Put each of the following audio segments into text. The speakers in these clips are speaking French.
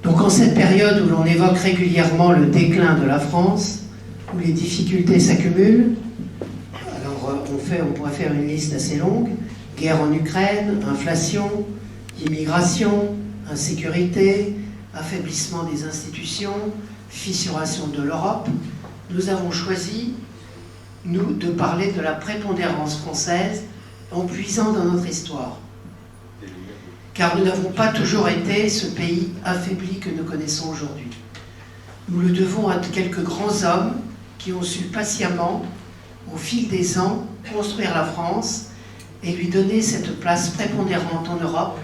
Donc en cette période où l'on évoque régulièrement le déclin de la France, où les difficultés s'accumulent, alors on pourrait faire une liste assez longue: guerre en Ukraine, inflation, immigration, insécurité, affaiblissement des institutions, fissuration de l'Europe, nous avons choisi, nous, de parler de la prépondérance française en puisant dans notre histoire. Car nous n'avons pas toujours été ce pays affaibli que nous connaissons aujourd'hui. Nous le devons à quelques grands hommes qui ont su patiemment, au fil des ans, construire la France et lui donner cette place prépondérante en Europe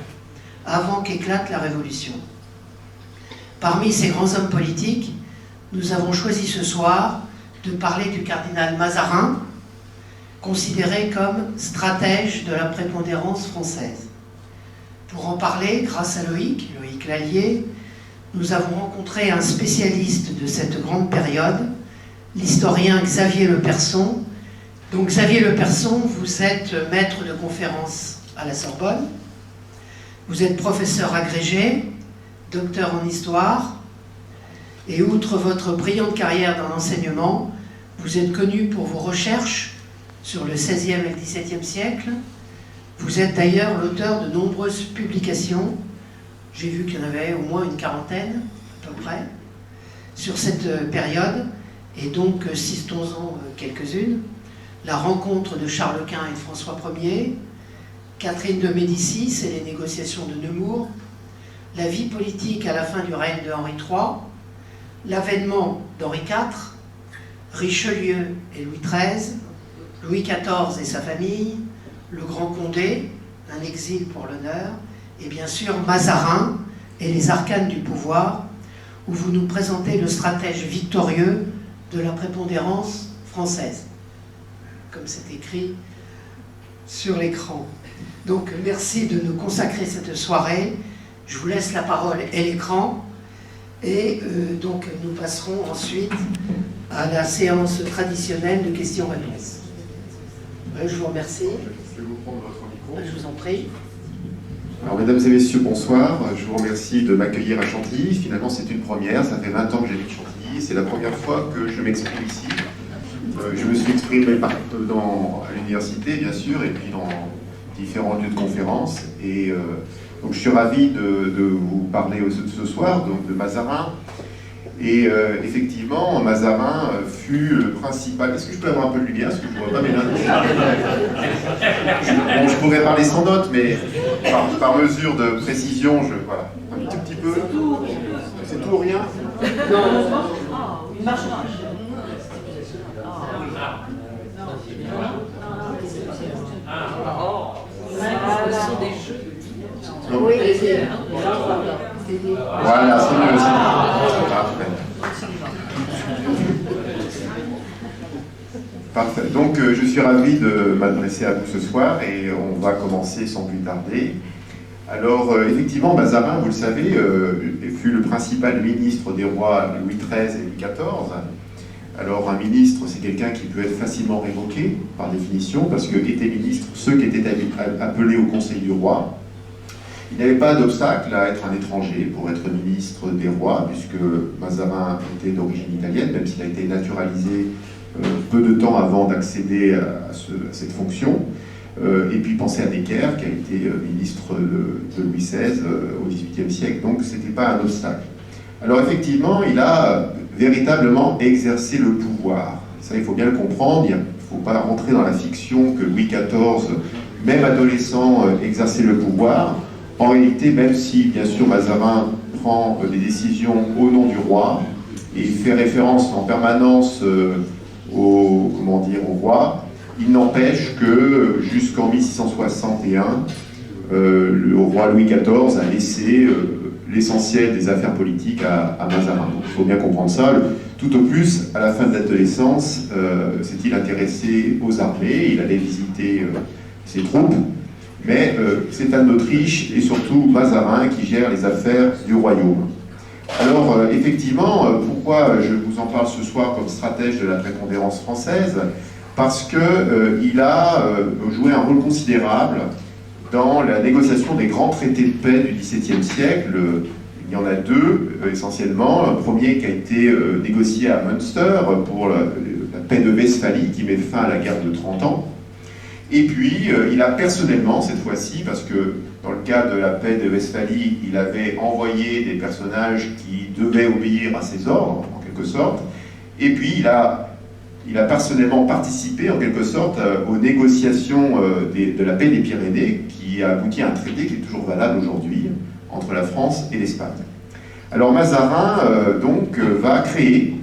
avant qu'éclate la Révolution. Parmi ces grands hommes politiques, nous avons choisi ce soir de parler du cardinal Mazarin, considéré comme stratège de la prépondérance française. Pour en parler, grâce à Loïc Lallier, nous avons rencontré un spécialiste de cette grande période, l'historien Xavier Leperson. Donc Xavier Leperson, vous êtes maître de conférences à la Sorbonne, vous êtes professeur agrégé, docteur en histoire, et outre votre brillante carrière dans l'enseignement, vous êtes connu pour vos recherches sur le XVIe et le XVIIe siècle. Vous êtes d'ailleurs l'auteur de nombreuses publications, j'ai vu qu'il y en avait au moins une quarantaine, à peu près, sur cette période, et donc citons-en quelques-unes. La rencontre de Charles Quint et de François Ier, Catherine de Médicis et les négociations de Nemours, la vie politique à la fin du règne de Henri III, l'avènement d'Henri IV, Richelieu et Louis XIII, Louis XIV et sa famille, le Grand Condé, un exil pour l'honneur, et bien sûr Mazarin et les arcanes du pouvoir, où vous nous présentez le stratège victorieux de la prépondérance française, comme c'est écrit sur l'écran. Donc merci de nous consacrer cette soirée. Je vous laisse la parole et l'écran, et donc nous passerons ensuite à la séance traditionnelle de questions-réponses. Je vous remercie. Je vais vous prendre votre micro. Je vous en prie. Alors, mesdames et messieurs, bonsoir. Je vous remercie de m'accueillir à Chantilly. Finalement, c'est une première. Ça fait 20 ans que j'habite Chantilly. C'est la première fois que je m'exprime ici. Je me suis exprimé à l'université, bien sûr, et puis dans différents lieux de conférence. Et donc, je suis ravi de vous parler ce soir, donc de Mazarin. Et effectivement, Mazarin fut le principal... Est-ce que je peux avoir un peu de lumière? Parce que je ne vois pas mes lunettes. Bon, je pourrais parler sans notes, mais par mesure de précision, voilà, un tout petit peu. C'est tout ou rien? Non, il marche pas. Oui, voilà, c'est mieux aussi. Parfait. Parfait. Donc, je suis ravi de m'adresser à vous ce soir et on va commencer sans plus tarder. Alors, effectivement, Mazarin, vous le savez, fut le principal ministre des rois Louis XIII et Louis XIV. Alors, un ministre, c'est quelqu'un qui peut être facilement révoqué, par définition, parce que étaient ministres ceux qui étaient appelés au Conseil du roi. Il n'y avait pas d'obstacle à être un étranger pour être ministre des rois, puisque Mazarin était d'origine italienne, même s'il a été naturalisé peu de temps avant d'accéder à cette fonction. Et puis pensez à Necker, qui a été ministre de Louis XVI au XVIIIe siècle, donc ce n'était pas un obstacle. Alors effectivement, il a véritablement exercé le pouvoir. Ça, il faut bien le comprendre, il ne faut pas rentrer dans la fiction que Louis XIV, même adolescent, exerçait le pouvoir. En réalité, même si, bien sûr, Mazarin prend des décisions au nom du roi et fait référence en permanence au roi, il n'empêche que jusqu'en 1661, le roi Louis XIV a laissé l'essentiel des affaires politiques à Mazarin. Donc, il faut bien comprendre ça. Tout au plus, à la fin de l'adolescence, s'est-il intéressé aux armées, il allait visiter ses troupes, mais c'est Anne d'Autriche et surtout Mazarin qui gère les affaires du royaume. Alors, effectivement, pourquoi je vous en parle ce soir comme stratège de la prépondérance française? Parce qu'il a joué un rôle considérable dans la négociation des grands traités de paix du XVIIe siècle, Il y en a deux, essentiellement. Un premier qui a été négocié à Münster pour la paix de Westphalie, qui met fin à la guerre de 30 ans. Et puis, il a personnellement, cette fois-ci, parce que dans le cas de la paix de Westphalie, il avait envoyé des personnages qui devaient obéir à ses ordres, en quelque sorte, et puis il a personnellement participé, en quelque sorte, aux négociations de la paix des Pyrénées, qui a abouti à un traité qui est toujours valable aujourd'hui, entre la France et l'Espagne. Alors Mazarin, va créer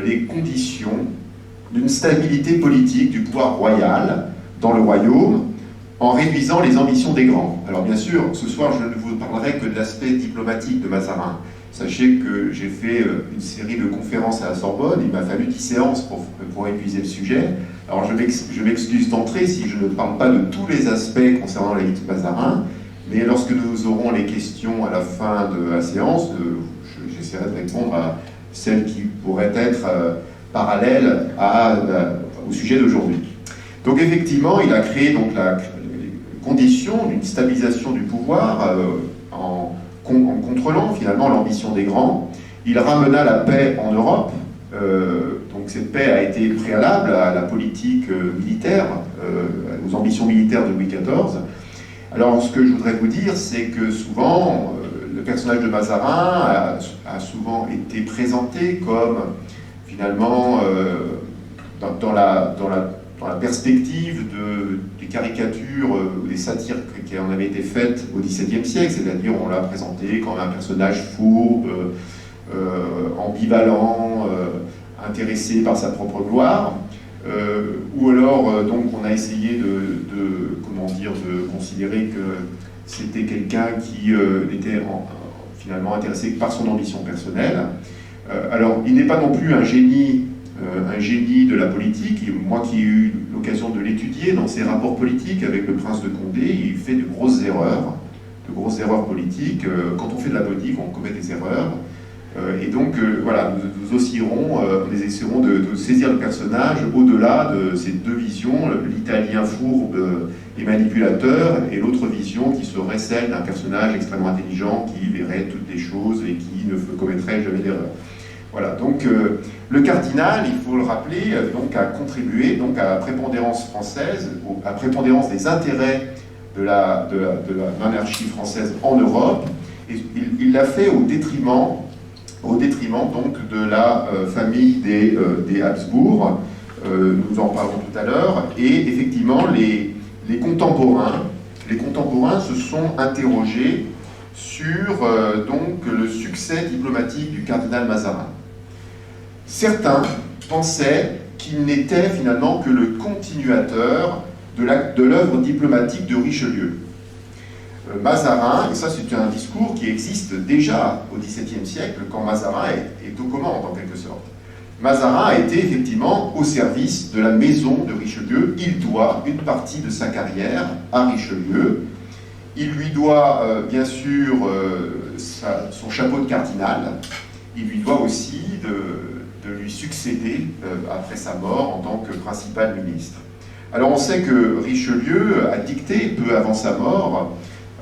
les conditions d'une stabilité politique du pouvoir royal dans le royaume, en réduisant les ambitions des grands. Alors bien sûr, ce soir, je ne vous parlerai que de l'aspect diplomatique de Mazarin. Sachez que j'ai fait une série de conférences à la Sorbonne, il m'a fallu 10 séances pour épuiser le sujet. Alors je m'excuse d'entrée si je ne parle pas de tous les aspects concernant la vie de Mazarin, mais lorsque nous aurons les questions à la fin de la séance, j'essaierai de répondre à celles qui pourraient être parallèles au sujet d'aujourd'hui. Donc effectivement, il a créé donc les conditions d'une stabilisation du pouvoir en contrôlant finalement l'ambition des grands. Il ramena la paix en Europe. Donc cette paix a été préalable à la politique militaire, aux ambitions militaires de Louis XIV. Alors ce que je voudrais vous dire, c'est que souvent, le personnage de Mazarin a souvent été présenté comme finalement dans la perspective des caricatures ou des satires qui en avaient été faites au XVIIe siècle, c'est-à-dire on l'a présenté comme un personnage fourbe, ambivalent, intéressé par sa propre gloire, ou alors donc on a essayé de considérer que c'était quelqu'un qui était finalement intéressé par son ambition personnelle. Alors il n'est pas non plus un génie de la politique. Moi qui ai eu l'occasion de l'étudier dans ses rapports politiques avec le prince de Condé, il fait de grosses erreurs politiques. Quand on fait de la politique, on commet des erreurs. Et donc, voilà, nous oscillerons, nous essaierons de saisir le personnage au-delà de ces deux visions, l'italien fourbe et manipulateur, et l'autre vision qui serait celle d'un personnage extrêmement intelligent qui verrait toutes les choses et qui ne commettrait jamais d'erreur. Voilà, donc le cardinal, il faut le rappeler, a contribué à la prépondérance française, à la prépondérance des intérêts de la monarchie française en Europe, et il l'a fait au détriment donc de la famille des Habsbourg. Nous en parlerons tout à l'heure, et effectivement les contemporains se sont interrogés sur le succès diplomatique du cardinal Mazarin. Certains pensaient qu'il n'était finalement que le continuateur de l'œuvre diplomatique de Richelieu. Mazarin, et ça c'est un discours qui existe déjà au XVIIe siècle, quand Mazarin est aux commandes en quelque sorte. Mazarin a été effectivement au service de la maison de Richelieu. Il doit une partie de sa carrière à Richelieu. Il lui doit bien sûr son chapeau de cardinal. Il lui doit aussi de lui succéder après sa mort en tant que principal ministre. Alors on sait que Richelieu a dicté peu avant sa mort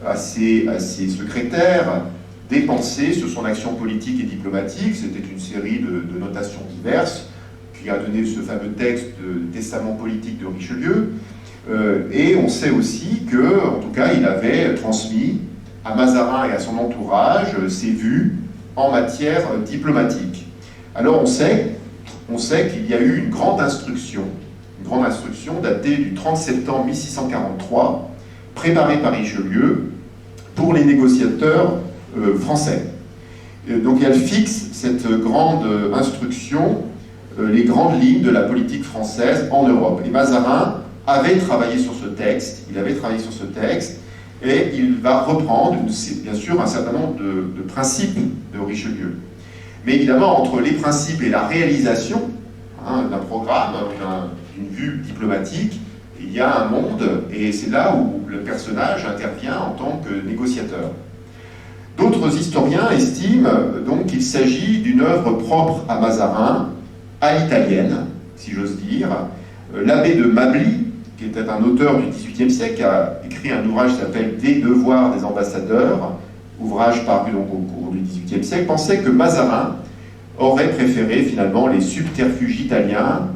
à ses secrétaires des pensées sur son action politique et diplomatique. C'était une série de notations diverses qui a donné ce fameux texte de testament politique de Richelieu. Et on sait aussi que, en tout cas, il avait transmis à Mazarin et à son entourage ses vues en matière diplomatique. Alors on sait qu'il y a eu une grande instruction datée du 30 septembre 1643, préparée par Richelieu pour les négociateurs français. Donc elle fixe cette grande instruction, les grandes lignes de la politique française en Europe. Et Mazarin avait travaillé sur ce texte, et il va reprendre, bien sûr, un certain nombre de principes de Richelieu. Mais évidemment, entre les principes et la réalisation d'un programme, d'une vue diplomatique, il y a un monde, et c'est là où le personnage intervient en tant que négociateur. D'autres historiens estiment donc qu'il s'agit d'une œuvre propre à Mazarin, à l'italienne, si j'ose dire. L'abbé de Mably, qui était un auteur du XVIIIe siècle, qui a écrit un ouvrage qui s'appelle « Des devoirs des ambassadeurs », ouvrage paru donc au cours du XVIIIe siècle, pensait que Mazarin aurait préféré finalement les subterfuges italiens,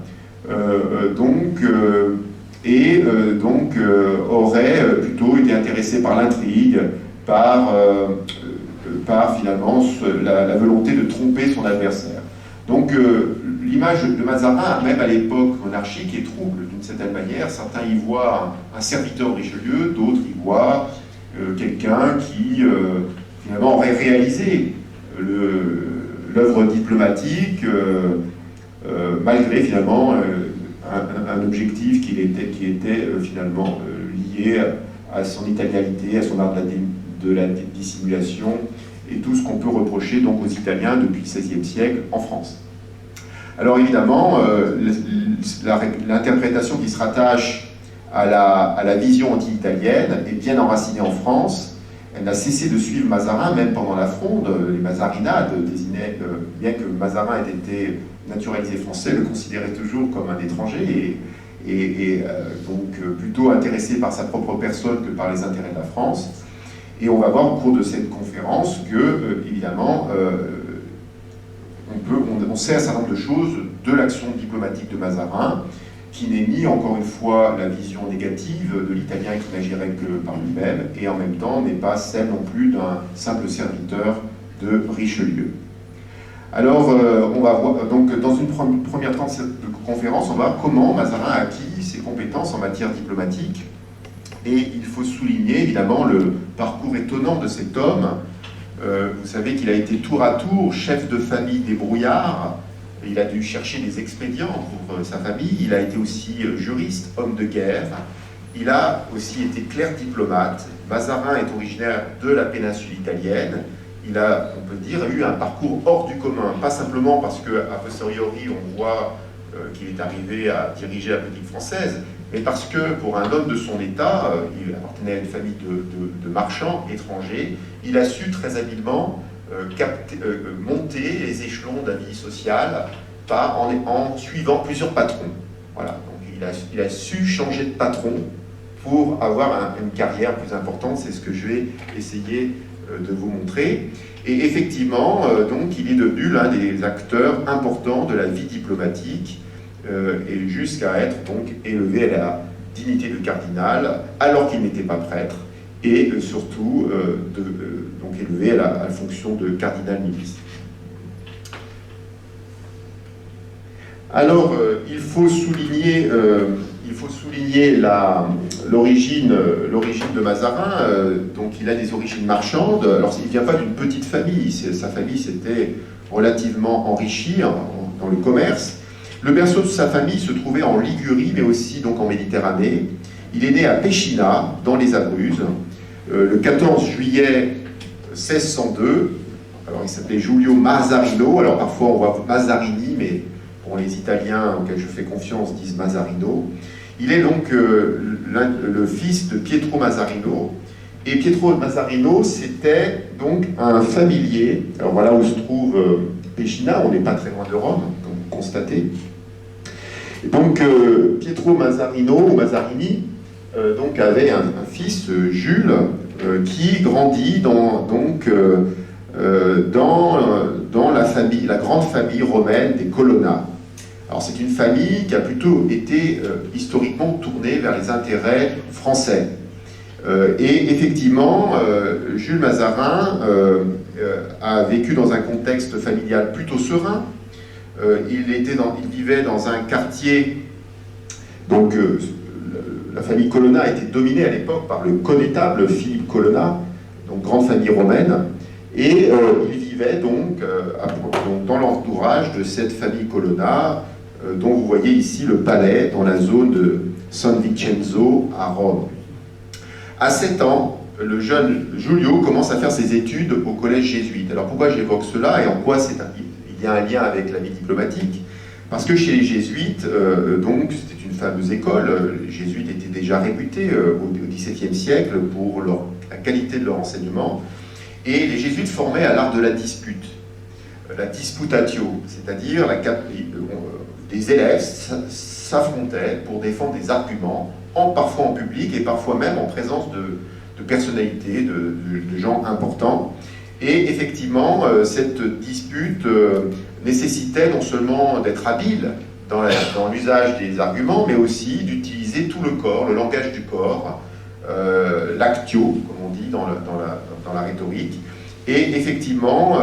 aurait plutôt été intéressé par l'intrigue, par finalement la volonté de tromper son adversaire. Donc l'image de Mazarin, même à l'époque monarchique, est trouble d'une certaine manière. Certains y voient un serviteur de Richelieu, d'autres y voient quelqu'un qui finalement aurait réalisé l'œuvre diplomatique malgré finalement un objectif qui était finalement lié à son italianité, à son art de la dissimulation et tout ce qu'on peut reprocher donc aux Italiens depuis le XVIe siècle en France. Alors évidemment, l'interprétation qui se rattache à la vision anti-italienne est bien enracinée en France. Elle n'a cessé de suivre Mazarin, même pendant la Fronde. Les Mazarinades désignaient, bien que Mazarin ait été naturalisé français, le considérait toujours comme un étranger et donc plutôt intéressé par sa propre personne que par les intérêts de la France. Et on va voir au cours de cette conférence que, évidemment, on sait un certain nombre de choses de l'action diplomatique de Mazarin, qui n'est ni, encore une fois, la vision négative de l'Italien qui n'agirait que par lui-même, et en même temps n'est pas celle non plus d'un simple serviteur de Richelieu. Alors, on va voir, donc, dans une première conférence, on va voir comment Mazarin a acquis ses compétences en matière diplomatique. Et il faut souligner évidemment le parcours étonnant de cet homme. Vous savez qu'il a été tour à tour chef de famille débrouillard. Il a dû chercher des expédients pour sa famille. Il a été aussi juriste, homme de guerre. Il a aussi été clerc diplomate. Mazarin est originaire de la péninsule italienne. Il a, on peut dire, eu un parcours hors du commun. Pas simplement parce qu'à posteriori, on voit qu'il est arrivé à diriger la politique française, mais parce que pour un homme de son état, il appartenait à une famille de marchands étrangers, il a su très habilement monter les échelons de la vie sociale en suivant plusieurs patrons. Voilà. Donc il a su changer de patron pour avoir une carrière plus importante. C'est ce que je vais essayer de vous montrer. Et effectivement, donc, il est devenu l'un des acteurs importants de la vie diplomatique, et jusqu'à être donc élevé à la dignité de cardinal alors qu'il n'était pas prêtre, et surtout donc élevé à la fonction de cardinal nihiliste. Alors il faut souligner l'origine de Mazarin. Donc il a des origines marchandes. Alors il ne vient pas d'une petite famille, sa famille s'était relativement enrichie dans le commerce. Le berceau de sa famille se trouvait en Ligurie, mais aussi donc en Méditerranée. Il est né à Pescina, dans les Abruzzes, le 14 juillet 1602. Alors il s'appelait Giulio Mazarino. Alors parfois on voit Mazarini, mais bon, les Italiens auxquels je fais confiance disent Mazarino. Il est donc le fils de Pietro Mazarino. Et Pietro Mazarino, c'était donc un familier. Alors voilà où se trouve Pescina, on n'est pas très loin de Rome, comme vous constatez. Et donc Pietro Mazarino, ou Mazarini, donc avait un fils, Jules, qui grandit dans la grande famille romaine des Colonna. Alors c'est une famille qui a plutôt été historiquement tournée vers les intérêts français. Et effectivement, Jules Mazarin a vécu dans un contexte familial plutôt serein. Il vivait dans un quartier, donc la famille Colonna était dominée à l'époque par le connétable Philippe Colonna, donc grande famille romaine, et il vivait donc dans l'entourage de cette famille Colonna, dont vous voyez ici le palais dans la zone de San Vincenzo à Rome. À 7 ans, le jeune Giulio commence à faire ses études au collège jésuite. Alors pourquoi j'évoque cela et en quoi il y a un lien avec la vie diplomatique? Parce que chez les jésuites, donc c'était une fameuse école, les jésuites étaient déjà réputés au XVIIe siècle pour la qualité de leur enseignement, et les jésuites formaient à l'art de la dispute, la disputatio, c'est-à-dire des élèves s'affrontaient pour défendre des arguments, parfois en public et parfois même en présence de personnalités, de gens importants. Et effectivement, cette dispute nécessitait non seulement d'être habile dans l'usage des arguments, mais aussi d'utiliser tout le corps, le langage du corps, l'actio, comme on dit dans la rhétorique. Et effectivement,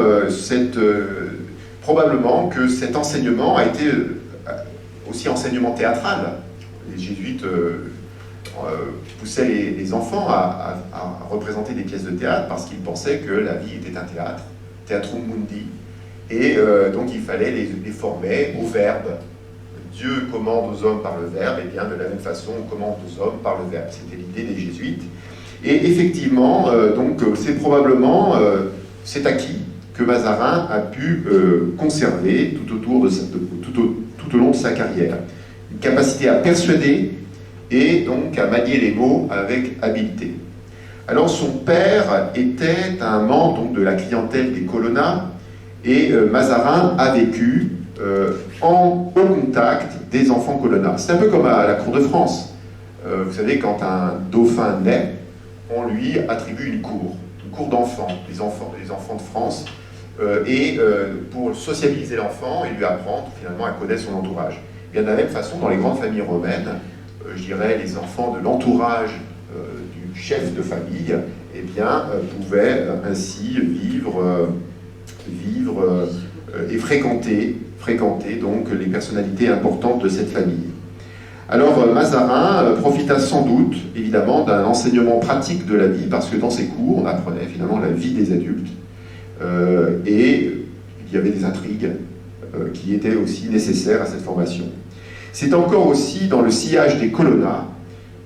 probablement que cet enseignement a été aussi enseignement théâtral. Les jésuites poussaient les enfants à représenter des pièces de théâtre parce qu'ils pensaient que la vie était un théâtre, Theatrum Mundi, et donc il fallait les former au verbe. Dieu commande aux hommes par le verbe, et bien de la même façon on commande aux hommes par le verbe. C'était l'idée des jésuites. Et effectivement, donc c'est probablement, c'est acquis que Mazarin a pu conserver tout au long de sa carrière. Une capacité à persuader et donc à manier les mots avec habileté. Alors son père était un membre donc, de la clientèle des colonnats, et Mazarin a vécu au contact des enfants colonnats. C'est un peu comme à la cour de France. Vous savez, quand un dauphin naît, on lui attribue une cour d'enfants, les enfants de France, pour sociabiliser l'enfant et lui apprendre finalement à connaître son entourage. Et de la même façon, dans les grandes familles romaines, je dirais les enfants de l'entourage du chef de famille, eh bien, pouvaient ainsi vivre et fréquenter donc les personnalités importantes de cette famille. Alors Mazarin profita sans doute, évidemment, d'un enseignement pratique de la vie, parce que dans ses cours, on apprenait finalement la vie des adultes, et il y avait des intrigues qui étaient aussi nécessaires à cette formation. C'est encore aussi dans le sillage des colonnats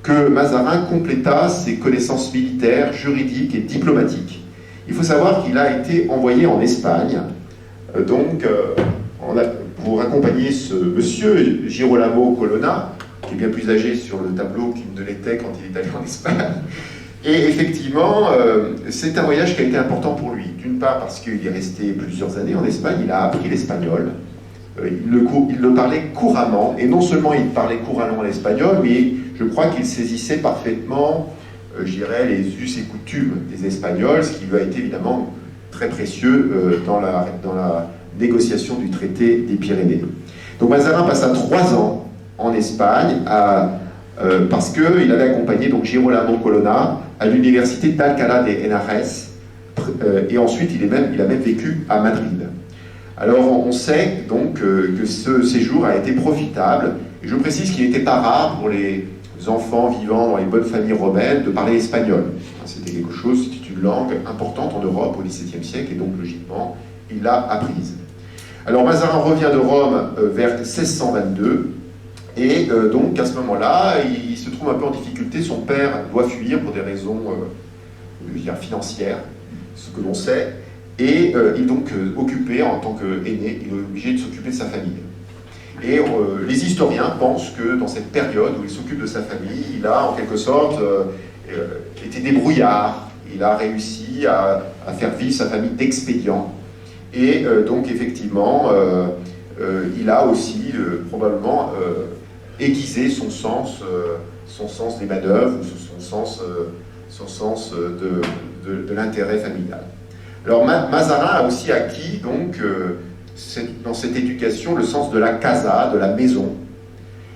que Mazarin compléta ses connaissances militaires, juridiques et diplomatiques. Il faut savoir qu'il a été envoyé en Espagne, pour accompagner ce monsieur, Girolamo Colonna, qui est bien plus âgé sur le tableau qu'il ne l'était quand il est allé en Espagne. Et effectivement, c'est un voyage qui a été important pour lui. D'une part parce qu'il est resté plusieurs années en Espagne, il a appris l'espagnol, il le parlait couramment, et non seulement il parlait couramment l'espagnol, mais je crois qu'il saisissait parfaitement, je dirais, les us et coutumes des Espagnols, ce qui lui a été évidemment très précieux dans la négociation du traité des Pyrénées. Donc Mazarin passa 3 ans en Espagne parce qu'il avait accompagné donc Girolamo Colonna à l'université d'Alcalá de Henares, et ensuite il a même vécu à Madrid. Alors on sait donc que ce séjour a été profitable, et je précise qu'il n'était pas rare pour les enfants vivant dans les bonnes familles romaines de parler espagnol. C'était quelque chose, c'était une langue importante en Europe au XVIIe siècle, et donc logiquement il l'a apprise. Alors Mazarin revient de Rome vers 1622, et donc à ce moment-là, il se trouve un peu en difficulté. Son père doit fuir pour des raisons financières, ce que l'on sait, et il est donc occupé en tant qu'aîné, il est obligé de s'occuper de sa famille. Et les historiens pensent que dans cette période où il s'occupe de sa famille, il a en quelque sorte été débrouillard, il a réussi à faire vivre sa famille d'expédients, et donc effectivement, il a aussi probablement aiguisé son sens des manœuvres, son sens de l'intérêt familial. Alors Mazarin a aussi acquis donc dans cette éducation le sens de la casa, de la maison.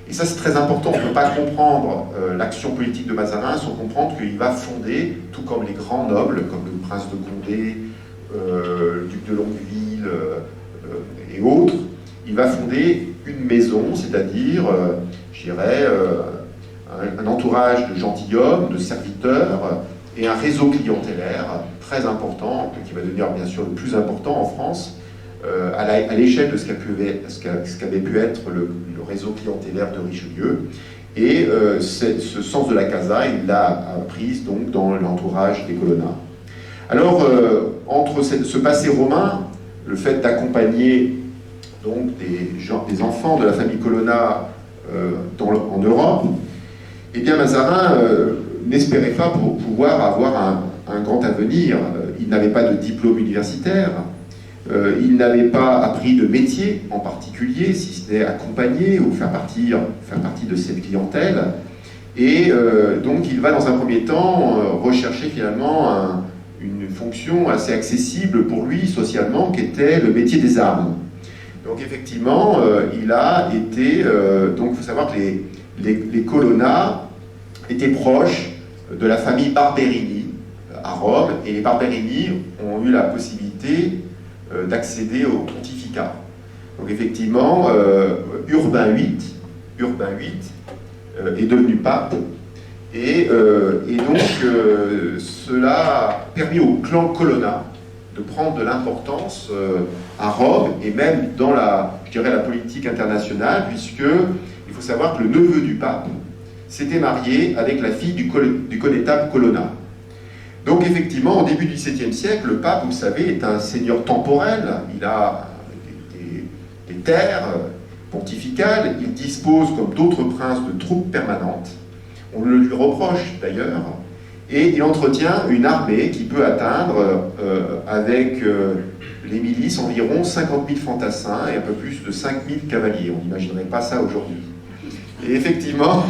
Et ça c'est très important, on ne peut pas comprendre l'action politique de Mazarin sans comprendre qu'il va fonder, tout comme les grands nobles, comme le prince de Condé, le duc de Longueville et autres, il va fonder une maison, c'est-à-dire, je dirais, un entourage de gentilshommes, de serviteurs, et un réseau clientélaire très important, qui va devenir bien sûr le plus important en France, à l'échelle de ce qu'avait pu être le réseau clientélaire de Richelieu. Et ce sens de la casa, il l'a prise donc dans l'entourage des colonnats. Alors, entre ce passé romain, le fait d'accompagner donc des enfants de la famille Colonna en Europe, eh bien Mazarin n'espérait pas pouvoir avoir un grand avenir. Il n'avait pas de diplôme universitaire, il n'avait pas appris de métier en particulier, si ce n'est accompagner ou faire partie de cette clientèle. Et donc il va dans un premier temps rechercher finalement une fonction assez accessible pour lui socialement, qui était le métier des armes. Donc effectivement, il a été... donc il faut savoir que les Colonna étaient proches de la famille Barberini à Rome, et les Barberini ont eu la possibilité d'accéder au pontificat. Donc effectivement, Urbain VIII est devenu pape, et donc cela a permis au clan Colonna de prendre de l'importance à Rome, et même dans la politique internationale, puisque il faut savoir que le neveu du pape s'était marié avec la fille du connétable Colonna. Donc effectivement, au début du XVIIe siècle, le pape, vous savez, est un seigneur temporel. Il a des terres pontificales, il dispose, comme d'autres princes, de troupes permanentes. On le lui reproche d'ailleurs, et il entretient une armée qui peut atteindre, avec les milices, environ 50 000 fantassins et un peu plus de 5 000 cavaliers. On n'imaginerait pas ça aujourd'hui. Et effectivement,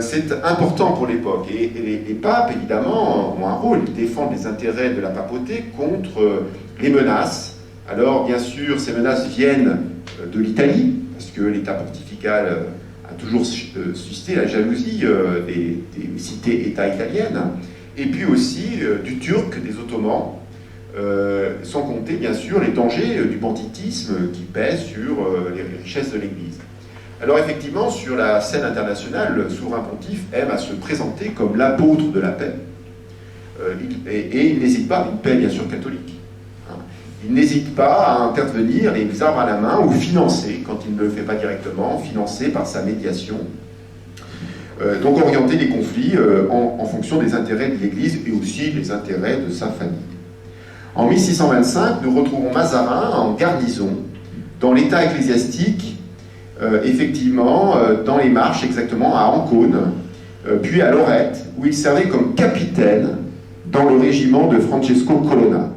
c'est important pour l'époque. Et les papes, évidemment, ont un rôle. Ils défendent les intérêts de la papauté contre les menaces. Alors, bien sûr, ces menaces viennent de l'Italie, parce que l'État pontifical a toujours suscité la jalousie des cités-États italiennes, et puis aussi du Turc, des Ottomans, sans compter, bien sûr, les dangers du banditisme qui pèsent sur les richesses de l'Église. Alors effectivement, sur la scène internationale, le souverain pontife aime à se présenter comme l'apôtre de la paix. Et il n'hésite pas, une paix bien sûr catholique. Il n'hésite pas à intervenir les armes à la main ou financer, quand il ne le fait pas directement, financer par sa médiation. Donc orienter les conflits en fonction des intérêts de l'Église et aussi des intérêts de sa famille. En 1625, nous retrouvons Mazarin en garnison dans l'état ecclésiastique, effectivement, dans les Marches, exactement, à Ancône, puis à Lorette, où il servait comme capitaine dans le régiment de Francesco Colonna.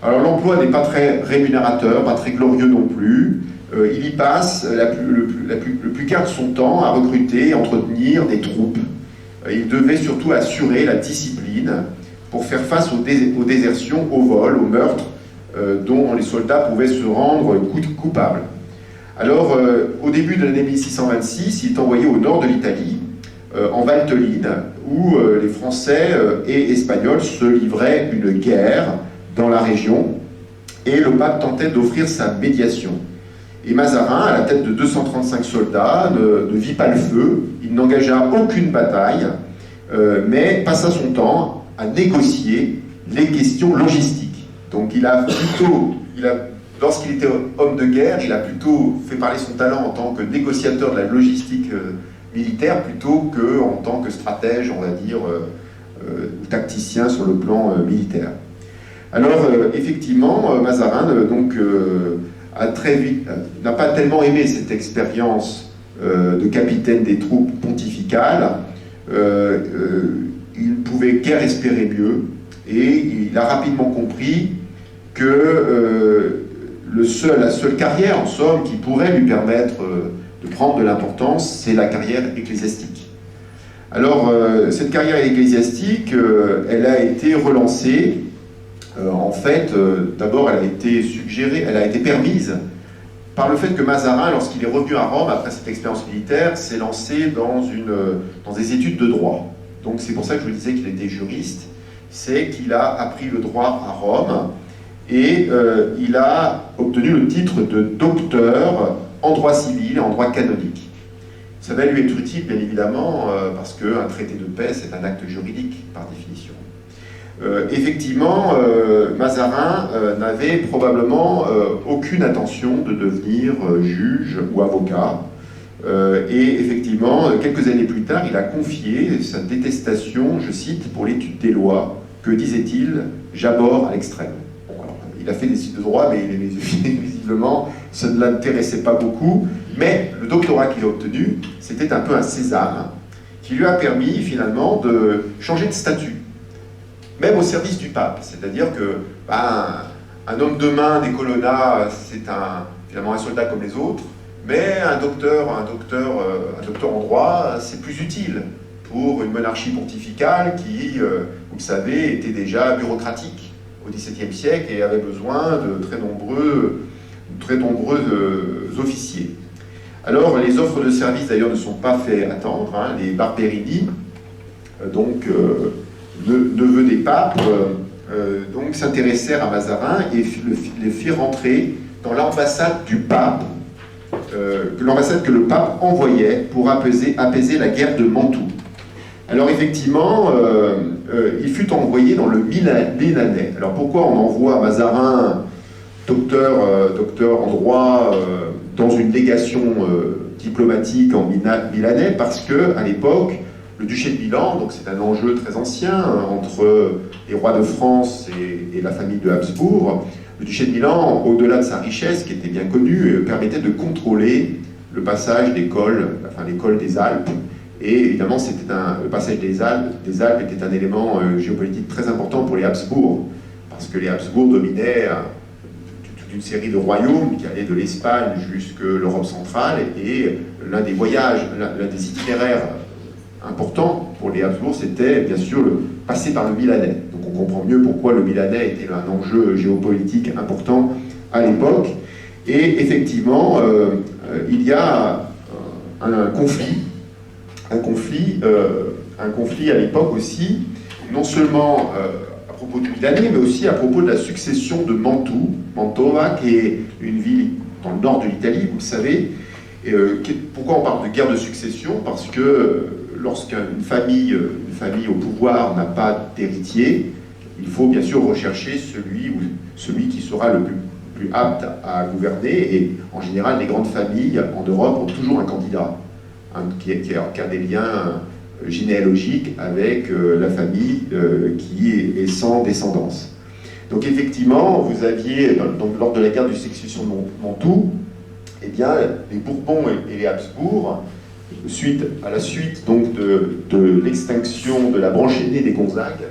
Alors l'emploi n'est pas très rémunérateur, pas très glorieux non plus. Il y passe le plus quart de son temps à recruter et entretenir des troupes. Il devait surtout assurer la discipline pour faire face aux désertions, aux vols, aux meurtres dont les soldats pouvaient se rendre coupables. Alors, au début de l'année 1626, il est envoyé au nord de l'Italie, en Valteline, où les Français et Espagnols se livraient une guerre dans la région, et le pape tentait d'offrir sa médiation. Et Mazarin, à la tête de 235 soldats, ne vit pas le feu, il n'engagea aucune bataille, mais passa son temps à négocier les questions logistiques. Donc lorsqu'il était homme de guerre, il a plutôt fait parler son talent en tant que négociateur de la logistique militaire plutôt qu'en tant que stratège, on va dire, ou tacticien sur le plan militaire. Alors, effectivement, Mazarin a très vite, n'a pas tellement aimé cette expérience de capitaine des troupes pontificales. Il ne pouvait guère espérer mieux, et il a rapidement compris que la seule carrière, en somme, qui pourrait lui permettre de prendre de l'importance, c'est la carrière ecclésiastique. Alors, cette carrière ecclésiastique, elle a été relancée. En fait, d'abord, elle a été suggérée, elle a été permise par le fait que Mazarin, lorsqu'il est revenu à Rome, après cette expérience militaire, s'est lancé dans des études de droit. Donc c'est pour ça que je vous disais qu'il était juriste, c'est qu'il a appris le droit à Rome, et il a obtenu le titre de docteur en droit civil et en droit canonique. Ça va lui être utile, bien évidemment, parce qu'un traité de paix, c'est un acte juridique, par définition. Effectivement, Mazarin n'avait probablement aucune intention de devenir juge ou avocat. Et effectivement, quelques années plus tard, il a confié sa détestation, je cite, pour l'étude des lois, que, disait-il, j'abhorre à l'extrême. Bon, alors, il a fait des études de droit, mais visiblement, ça ne l'intéressait pas beaucoup. Mais le doctorat qu'il a obtenu, c'était un peu un sésame, qui lui a permis finalement de changer de statut, même au service du pape. C'est-à-dire que un homme de main des Colonna, c'est finalement un soldat comme les autres, mais un docteur en droit, c'est plus utile. pour une monarchie pontificale qui, vous le savez, était déjà bureaucratique au XVIIe siècle et avait besoin de très nombreux officiers. Alors, les offres de services, d'ailleurs, ne sont pas fait attendre. Hein. Les Barberini, neveux des papes, donc s'intéressèrent à Mazarin et le firent rentrer dans l'ambassade du pape, l'ambassade que le pape envoyait pour apaiser la guerre de Mantoue. Alors effectivement, il fut envoyé dans le Milanais. Alors pourquoi on envoie Mazarin, docteur en droit, dans une légation diplomatique en Milanais? Parce que à l'époque, le duché de Milan, donc c'est un enjeu très ancien entre les rois de France et la famille de Habsbourg. Le duché de Milan, au-delà de sa richesse, qui était bien connue, permettait de contrôler le passage l'école des Alpes. Et évidemment, le passage des Alpes était un élément géopolitique très important pour les Habsbourg, parce que les Habsbourg dominaient toute une série de royaumes qui allaient de l'Espagne jusqu'à l'Europe centrale, et l'un des itinéraires importants pour les Habsbourg, c'était bien sûr passer par le Milanais. Donc on comprend mieux pourquoi le Milanais était un enjeu géopolitique important à l'époque. Et effectivement, il y a un conflit à l'époque aussi, non seulement à propos du Milanais, mais aussi à propos de la succession de Mantova, qui est une ville dans le nord de l'Italie, vous le savez. Pourquoi on parle de guerre de succession? Parce que lorsqu'une famille au pouvoir n'a pas d'héritier, il faut bien sûr rechercher celui qui sera le plus apte à gouverner. Et en général, les grandes familles en Europe ont toujours un candidat qui a des liens généalogiques avec la famille qui est sans descendance. Donc effectivement, vous aviez, lors de la guerre de succession de Mantoue, eh bien, les Bourbons et les Habsbourg, à la suite donc de l'extinction de la branche aînée des Gonzague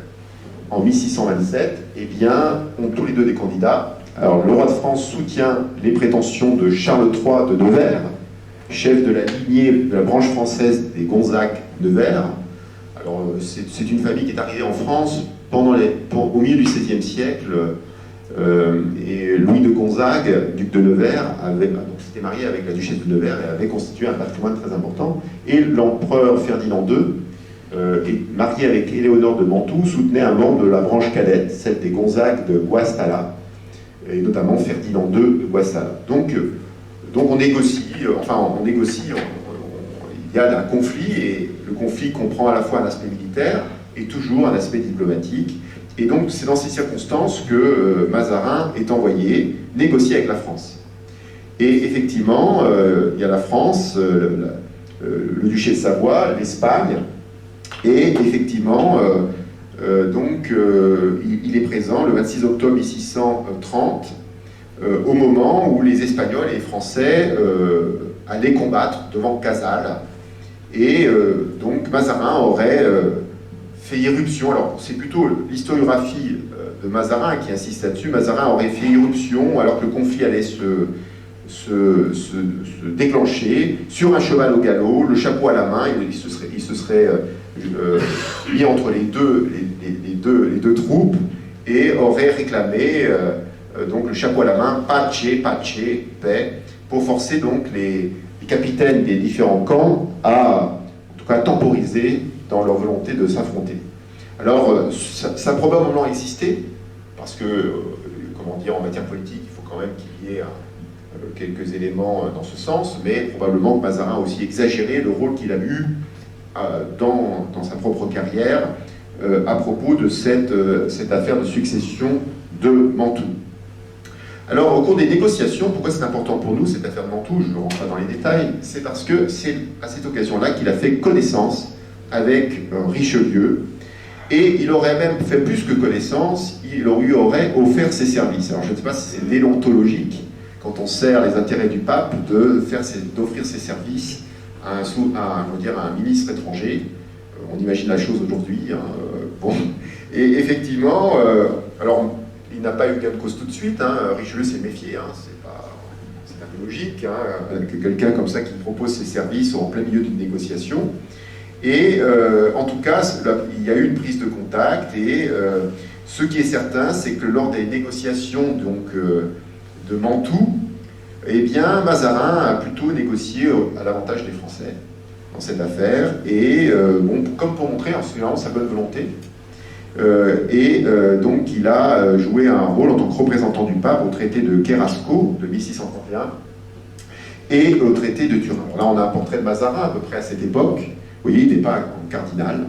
en 1627, eh bien, ont tous les deux des candidats. Alors, le roi de France soutient les prétentions de Charles III de Nevers, chef de la lignée de la branche française des Gonzague-Nevers. Alors, c'est une famille qui est arrivée en France au milieu du XVIIe siècle. Et Louis de Gonzague, duc de Nevers, s'était marié avec la duchesse de Nevers et avait constitué un patrimoine très important. Et l'empereur Ferdinand II, marié avec Éléonore de Mantoue, soutenait un membre de la branche cadette, celle des Gonzague de Guastalla, et notamment Ferdinand II de Guastalla. Donc on négocie, il y a un conflit, et le conflit comprend à la fois un aspect militaire et toujours un aspect diplomatique. Et donc, c'est dans ces circonstances que Mazarin est envoyé négocier avec la France. Et effectivement, il y a la France, le duché de Savoie, l'Espagne, et effectivement, il est présent le 26 octobre 1630, au moment où les Espagnols et les Français allaient combattre devant Casale. Et donc, Mazarin aurait fait irruption. Alors, c'est plutôt l'historiographie de Mazarin qui insiste là-dessus. Mazarin aurait fait irruption alors que le conflit allait se déclencher sur un cheval au galop, le chapeau à la main. Il se serait mis entre les deux troupes et aurait réclamé donc le chapeau à la main, pace, paix, pour forcer donc les capitaines des différents camps à, en tout cas, temporiser dans leur volonté de s'affronter. Alors, ça a probablement existé, parce que, en matière politique, il faut quand même qu'il y ait quelques éléments dans ce sens, mais probablement que Mazarin a aussi exagéré le rôle qu'il a eu dans sa propre carrière à propos de cette affaire de succession de Mantoue. Alors, au cours des négociations, pourquoi c'est important pour nous, cette affaire de Mantoue, je ne rentre pas dans les détails, c'est parce que c'est à cette occasion-là qu'il a fait connaissance avec Richelieu, et il aurait même fait plus que connaissance, il lui aurait offert ses services. Alors je ne sais pas si c'est déontologique, quand on sert les intérêts du pape, d'offrir ses services à un ministre étranger. On imagine la chose aujourd'hui. Et effectivement, alors il n'a pas eu gain de cause tout de suite, Richelieu s'est méfié, c'est un peu logique, que quelqu'un comme ça qui propose ses services en plein milieu d'une négociation. Et en tout cas, il y a eu une prise de contact, et ce qui est certain, c'est que lors des négociations donc, de Mantoue, eh bien, Mazarin a plutôt négocié à l'avantage des Français dans cette affaire, et bon, comme pour montrer en sa bonne volonté, donc il a joué un rôle en tant que représentant du pape au traité de Cherasco de 1631 et au traité de Turin. Alors là, on a un portrait de Mazarin à peu près à cette époque. Vous voyez, il n'est pas un cardinal,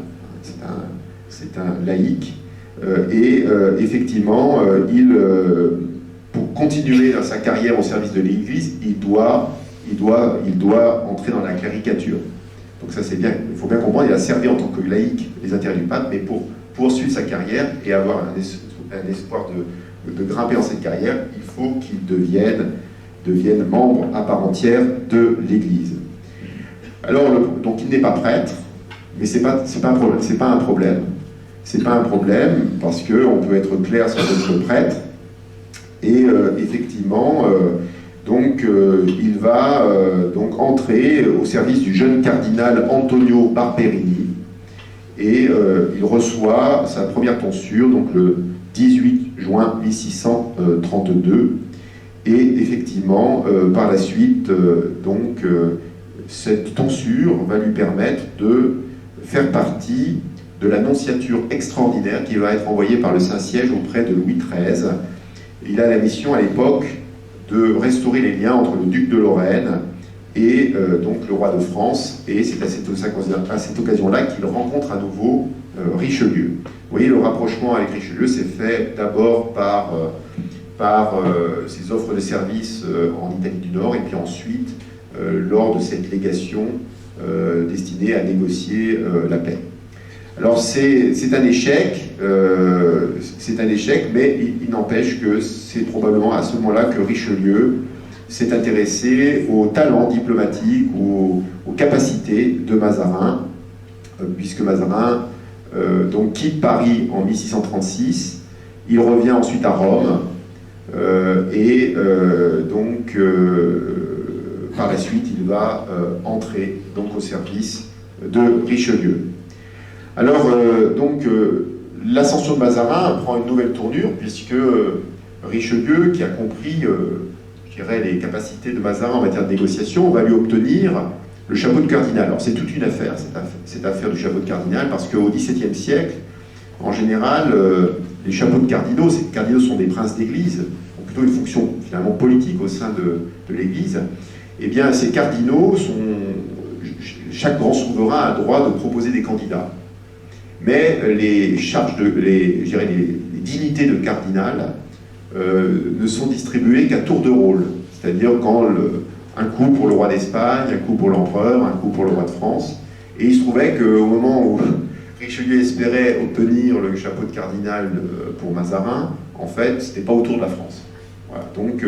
c'est un laïc, effectivement, pour continuer dans sa carrière au service de l'Église, il doit entrer dans la caricature. Donc ça, c'est bien. Il faut bien comprendre, il a servi en tant que laïc les intérêts du pape, mais pour poursuivre sa carrière et avoir un espoir de grimper dans cette carrière, il faut qu'il devienne membre à part entière de l'Église. Alors, donc il n'est pas prêtre, mais c'est pas un problème. C'est pas un problème parce qu'on peut être clair sur être prêtre. Et effectivement, il va donc entrer au service du jeune cardinal Antonio Barberini, et il reçoit sa première tonsure donc le 18 juin 1632. Et effectivement, par la suite, cette tonsure va lui permettre de faire partie de la nonciature extraordinaire qui va être envoyée par le Saint-Siège auprès de Louis XIII. Il a la mission à l'époque de restaurer les liens entre le duc de Lorraine et donc le roi de France, et c'est à cette occasion-là qu'il rencontre à nouveau Richelieu. Vous voyez, le rapprochement avec Richelieu s'est fait d'abord par ses offres de services en Italie du Nord, et puis ensuite lors de cette légation destinée à négocier la paix. Alors c'est un échec, mais il n'empêche que c'est probablement à ce moment-là que Richelieu s'est intéressé au talent diplomatique, aux capacités de Mazarin, puisque Mazarin quitte Paris en 1636, il revient ensuite à Rome, par la suite il va entrer donc au service de Richelieu. Alors, l'ascension de Mazarin prend une nouvelle tournure, puisque Richelieu, qui a compris, je dirais, les capacités de Mazarin en matière de négociation, va lui obtenir le chapeau de cardinal. Alors, c'est toute une affaire, cette affaire du chapeau de cardinal, parce qu'au XVIIe siècle, en général, les chapeaux de cardinaux, ces cardinaux sont des princes d'église, ont plutôt une fonction finalement politique au sein de l'église. Eh bien, ces cardinaux chaque grand souverain a le droit de proposer des candidats. Mais les dignités de cardinal ne sont distribuées qu'à tour de rôle. C'est-à-dire un coup pour le roi d'Espagne, un coup pour l'empereur, un coup pour le roi de France. Et il se trouvait qu'au moment où Richelieu espérait obtenir le chapeau de cardinal pour Mazarin, en fait, ce n'était pas autour de la France. Voilà. Donc,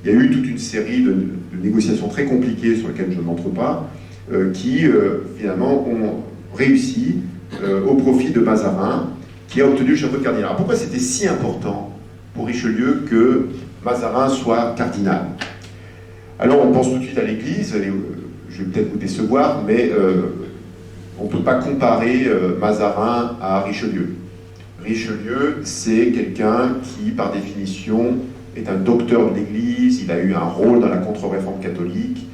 il y a eu toute une série de négociations très compliquées sur lesquelles je n'entre pas, qui finalement ont réussi au profit de Mazarin, qui a obtenu le chapeau de cardinal. Alors pourquoi c'était si important pour Richelieu que Mazarin soit cardinal? Alors on pense tout de suite à l'Église, je vais peut-être vous décevoir, mais on ne peut pas comparer Mazarin à Richelieu. Richelieu, c'est quelqu'un qui, par définition, est un docteur de l'Église, il a eu un rôle dans la contre-réforme catholique,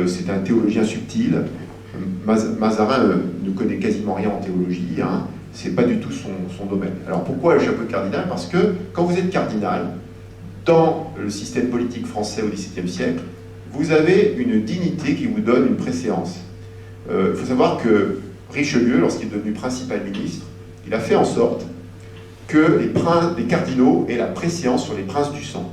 c'est un théologien subtil. Mazarin ne connaît quasiment rien en théologie, hein. C'est pas du tout son domaine. Alors pourquoi le chapeau de cardinal? Parce que quand vous êtes cardinal, dans le système politique français au XVIIe siècle, vous avez une dignité qui vous donne une préséance. Il faut savoir que Richelieu, lorsqu'il est devenu principal ministre, il a fait en sorte que les cardinaux aient la préséance sur les princes du sang.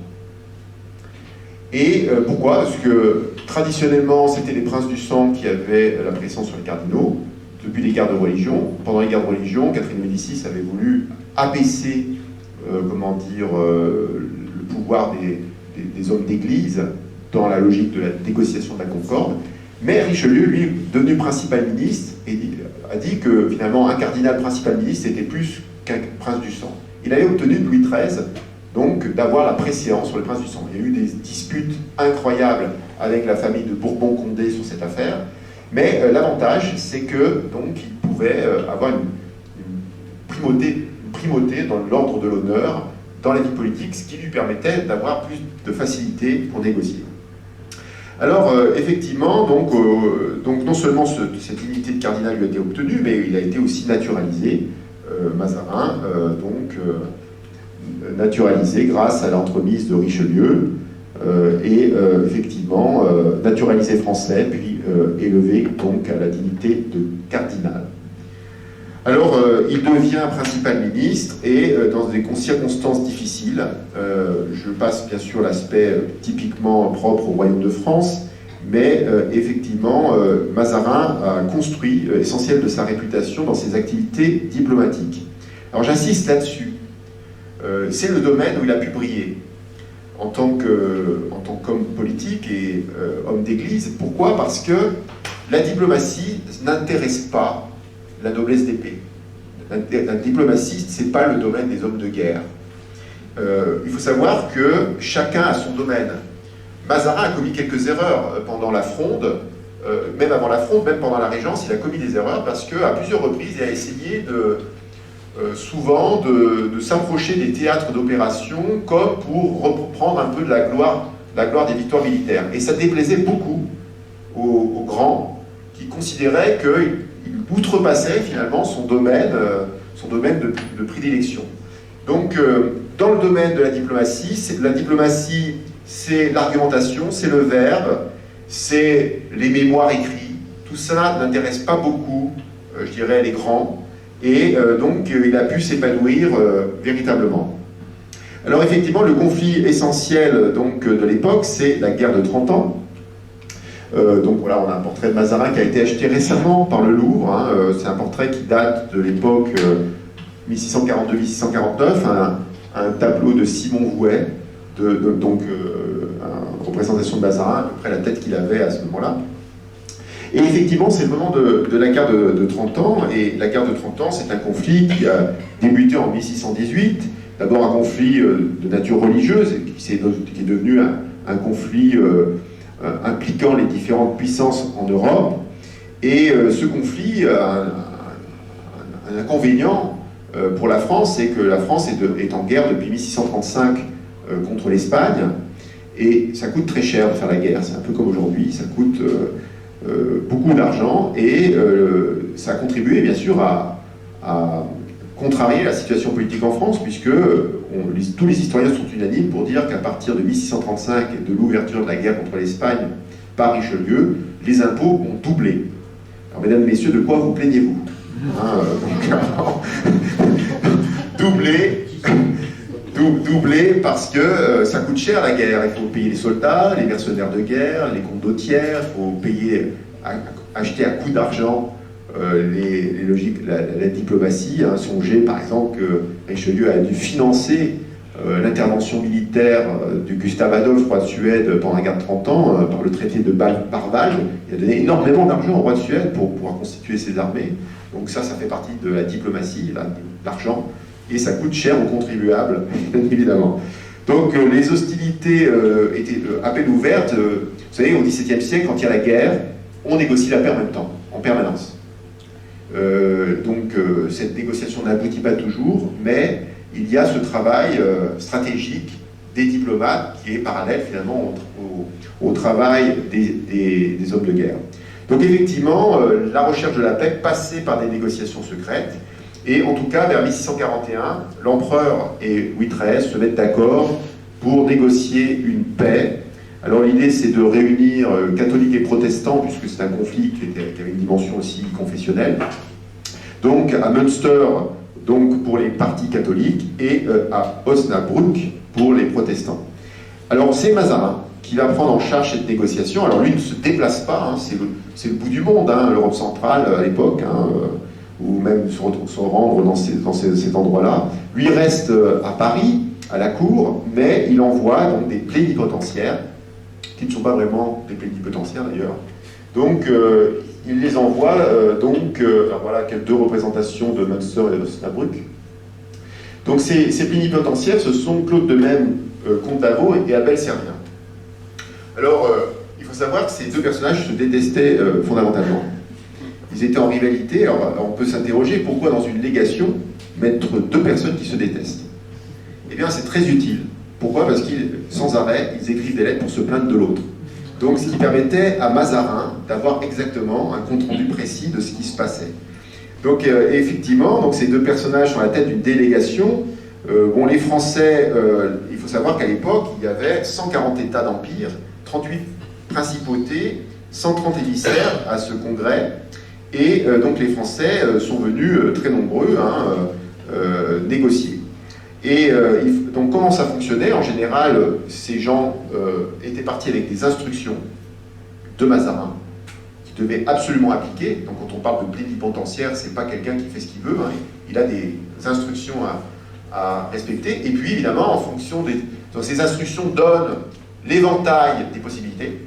Et pourquoi? Parce que traditionnellement, c'était les princes du sang qui avaient la préséance sur les cardinaux, depuis les guerres de religion. Pendant les guerres de religion, Catherine de Médicis avait voulu abaisser le pouvoir des hommes d'église dans la logique de la négociation de la concorde. Mais Richelieu, lui, devenu principal ministre, a dit que finalement un cardinal principal ministre était plus qu'un prince du sang. Il avait obtenu de Louis XIII donc d'avoir la préséance sur le prince du sang. Il y a eu des disputes incroyables avec la famille de Bourbon-Condé sur cette affaire, Mais l'avantage, c'est que donc il pouvait avoir une primauté dans l'ordre de l'honneur dans la vie politique, ce qui lui permettait d'avoir plus de facilité pour négocier. Alors, effectivement, donc non seulement cette dignité de cardinal lui a été obtenue, mais il a été aussi naturalisé, Mazarin, naturalisé grâce à l'entremise de Richelieu, effectivement, naturalisé français, puis élevé donc à la dignité de cardinal. Alors, il devient principal ministre et dans des circonstances difficiles, je passe bien sûr l'aspect typiquement propre au royaume de France, mais effectivement, Mazarin a construit l'essentiel de sa réputation dans ses activités diplomatiques. Alors j'insiste là-dessus, c'est le domaine où il a pu briller en tant qu'homme politique et homme d'église. Pourquoi? Parce que la diplomatie n'intéresse pas la noblesse d'épée. La diplomatie, ce n'est pas le domaine des hommes de guerre. Il faut savoir que chacun a son domaine. Mazarin a commis quelques erreurs pendant la Fronde, même avant la Fronde, même pendant la Régence, il a commis des erreurs parce qu'à plusieurs reprises, il a essayé souvent de s'approcher des théâtres d'opération comme pour reprendre un peu de la gloire des victoires militaires. Et ça déplaisait beaucoup aux grands qui considéraient qu'il outrepassait finalement son domaine de prédilection. Donc, dans le domaine de la diplomatie, c'est l'argumentation, c'est le verbe, c'est les mémoires écrits. Tout ça n'intéresse pas beaucoup, je dirais, les grands. Et donc, il a pu s'épanouir véritablement. Alors, effectivement, le conflit essentiel donc, de l'époque, c'est la guerre de 30 ans. Donc voilà, on a un portrait de Mazarin qui a été acheté récemment par le Louvre. Hein, c'est un portrait qui date de l'époque 1642-1649, un tableau de Simon Vouet, donc une représentation de Mazarin, à peu près la tête qu'il avait à ce moment-là. Et effectivement, c'est le moment de la guerre de 30 ans, et la guerre de 30 ans, c'est un conflit qui a débuté en 1618, d'abord un conflit de nature religieuse, qui est devenu un conflit impliquant les différentes puissances en Europe, et ce conflit a un inconvénient pour la France, c'est que la France est en guerre depuis 1635 contre l'Espagne, et ça coûte très cher de faire la guerre, c'est un peu comme aujourd'hui, ça coûte beaucoup d'argent, et ça a contribué bien sûr à contrarier la situation politique en France, puisque tous les historiens sont unanimes pour dire qu'à partir de 1635 et de l'ouverture de la guerre contre l'Espagne par Richelieu, les impôts ont doublé. Alors mesdames et messieurs, de quoi vous plaignez-vous? Doublé parce que ça coûte cher la guerre. Il faut payer les soldats, les mercenaires de guerre, les condottières, il faut acheter à coup d'argent la diplomatie. Hein. Songez par exemple que Richelieu a dû financer l'intervention militaire de Gustave Adolphe, roi de Suède, pendant la guerre de 30 ans, par le traité de Bâle-Parval. Il a donné énormément d'argent au roi de Suède pour pouvoir constituer ses armées. Donc ça fait partie de la diplomatie, l'argent, et ça coûte cher aux contribuables, bien évidemment. Donc les hostilités étaient à peine ouvertes. Vous savez, au XVIIe siècle, quand il y a la guerre, on négocie la paix en même temps, en permanence. Cette négociation n'aboutit pas toujours, mais il y a ce travail stratégique des diplomates qui est parallèle finalement au travail des hommes de guerre. Donc effectivement, la recherche de la paix passait par des négociations secrètes, et en tout cas vers 1641, l'empereur et Louis XIII se mettent d'accord pour négocier une paix. Alors l'idée c'est de réunir catholiques et protestants, puisque c'est un conflit qui avait une dimension aussi confessionnelle. Donc à Münster, donc pour les partis catholiques, et à Osnabrück pour les protestants. Alors c'est Mazarin qui va prendre en charge cette négociation. Alors lui ne se déplace pas, hein, c'est le bout du monde, hein, l'Europe centrale à l'époque, hein, ou même se rendre dans cet endroit-là. Lui reste à Paris, à la cour, mais il envoie donc des plénipotentiaires, qui ne sont pas vraiment des plénipotentiaires d'ailleurs. Donc il les envoie, alors voilà deux représentations de Münster et d'Osnabrück. Donc ces plénipotentiaires, ce sont Claude de Même, comte d'Avaux, et Abel Servien. Alors, il faut faut savoir que ces deux personnages se détestaient fondamentalement. Ils étaient en rivalité. Alors, on peut s'interroger pourquoi dans une légation mettre deux personnes qui se détestent. Eh bien, c'est très utile. Pourquoi? Parce qu'ils, sans arrêt, ils écrivent des lettres pour se plaindre de l'autre. Donc, ce qui permettait à Mazarin d'avoir exactement un compte-rendu précis de ce qui se passait. Donc, effectivement, donc, ces deux personnages sont à la tête d'une délégation. Bon, les Français, il faut savoir qu'à l'époque, il y avait 140 États d'empire, 38 principautés, 130 émissaires à ce congrès. Et donc, les Français sont venus très nombreux négocier. Et donc comment ça fonctionnait? En général, ces gens étaient partis avec des instructions de Mazarin qui devaient absolument appliquer. Donc quand on parle de plénipotentiaire, c'est pas quelqu'un qui fait ce qu'il veut, hein. Il a des instructions à respecter. Et puis évidemment, en fonction des... Donc, ces instructions donnent l'éventail des possibilités,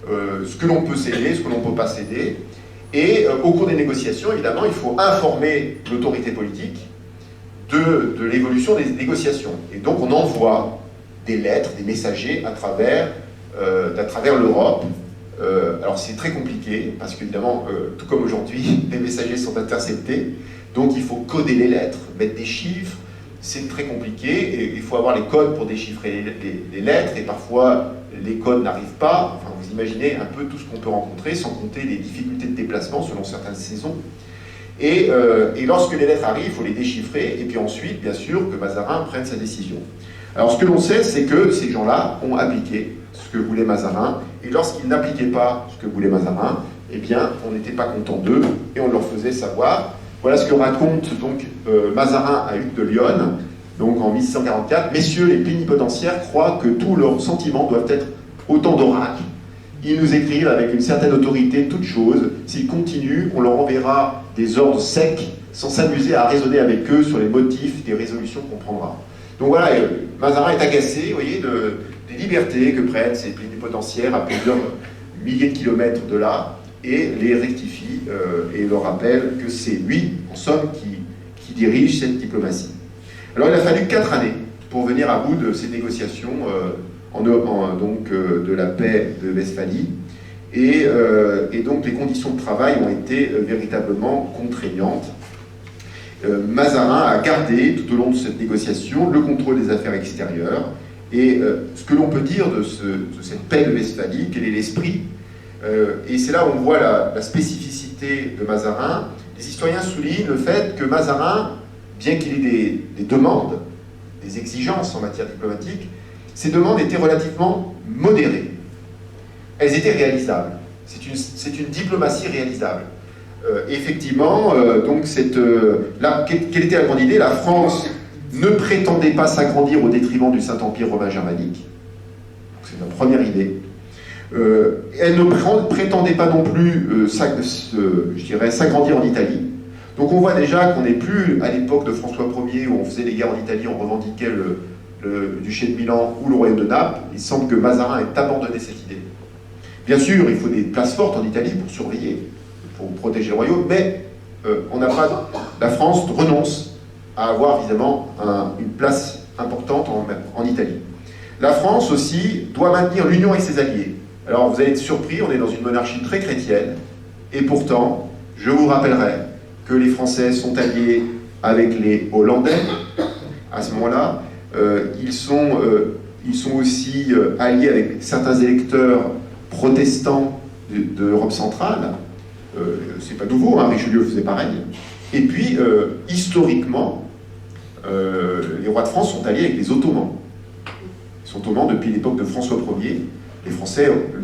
ce que l'on peut céder, ce que l'on ne peut pas céder. Et au cours des négociations, évidemment, il faut informer l'autorité politique de l'évolution des négociations. Et donc on envoie des lettres, des messagers à travers l'Europe. Alors c'est très compliqué, parce qu'évidemment, tout comme aujourd'hui, les messagers sont interceptés. Donc il faut coder les lettres, mettre des chiffres. C'est très compliqué, et il faut avoir les codes pour déchiffrer les lettres, et parfois les codes n'arrivent pas. Enfin, vous imaginez un peu tout ce qu'on peut rencontrer, sans compter les difficultés de déplacement selon certaines saisons. Et lorsque les lettres arrivent, il faut les déchiffrer, et puis ensuite, bien sûr, que Mazarin prenne sa décision. Alors ce que l'on sait, c'est que ces gens-là ont appliqué ce que voulait Mazarin, et lorsqu'ils n'appliquaient pas ce que voulait Mazarin, eh bien, on n'était pas content d'eux, et on leur faisait savoir. Voilà ce que raconte donc Mazarin à Hugues de Lionne, donc en 1644. « Messieurs les plénipotentiaires croient que tous leurs sentiments doivent être autant d'oracles. Ils nous écrivent avec une certaine autorité toutes choses. S'ils continuent, on leur enverra des ordres secs, sans s'amuser à raisonner avec eux sur les motifs des résolutions qu'on prendra. » Donc voilà, Mazarin est agacé, vous voyez, des libertés que prennent ces plénipotentiaires à plusieurs milliers de kilomètres de là, et les rectifie et leur rappelle que c'est lui, en somme, qui dirige cette diplomatie. Alors il a fallu 4 années pour venir à bout de ces négociations de la paix de Westphalie, et donc les conditions de travail ont été véritablement contraignantes. Mazarin a gardé tout au long de cette négociation le contrôle des affaires extérieures, et ce que l'on peut dire de cette paix de Westphalie, quel est l'esprit, et c'est là où on voit la spécificité de Mazarin. Les historiens soulignent le fait que Mazarin, bien qu'il ait des demandes, des exigences en matière diplomatique, ces demandes étaient relativement modérées. Elles étaient réalisables. C'est une diplomatie réalisable. Effectivement, donc quelle était la grande idée? La France ne prétendait pas s'agrandir au détriment du Saint-Empire romain germanique. C'est la première idée. Elle ne prétendait pas non plus, je dirais, s'agrandir en Italie. Donc on voit déjà qu'on n'est plus à l'époque de François Ier, où on faisait des guerres en Italie, on revendiquait le duché de Milan ou le royaume de Naples. Il semble que Mazarin ait abandonné cette idée. Bien sûr, il faut des places fortes en Italie pour surveiller, pour protéger le royaume, mais la France renonce à avoir évidemment une place importante en Italie. La France aussi doit maintenir l'union avec ses alliés. Alors vous allez être surpris, on est dans une monarchie très chrétienne, et pourtant, je vous rappellerai que les Français sont alliés avec les Hollandais. À ce moment-là, ils sont aussi alliés avec certains électeurs protestants de l'Europe centrale. C'est pas nouveau, hein, Richelieu faisait pareil. Et puis, historiquement, les rois de France sont alliés avec les Ottomans. Les Ottomans, depuis l'époque de François Ier, les Français, le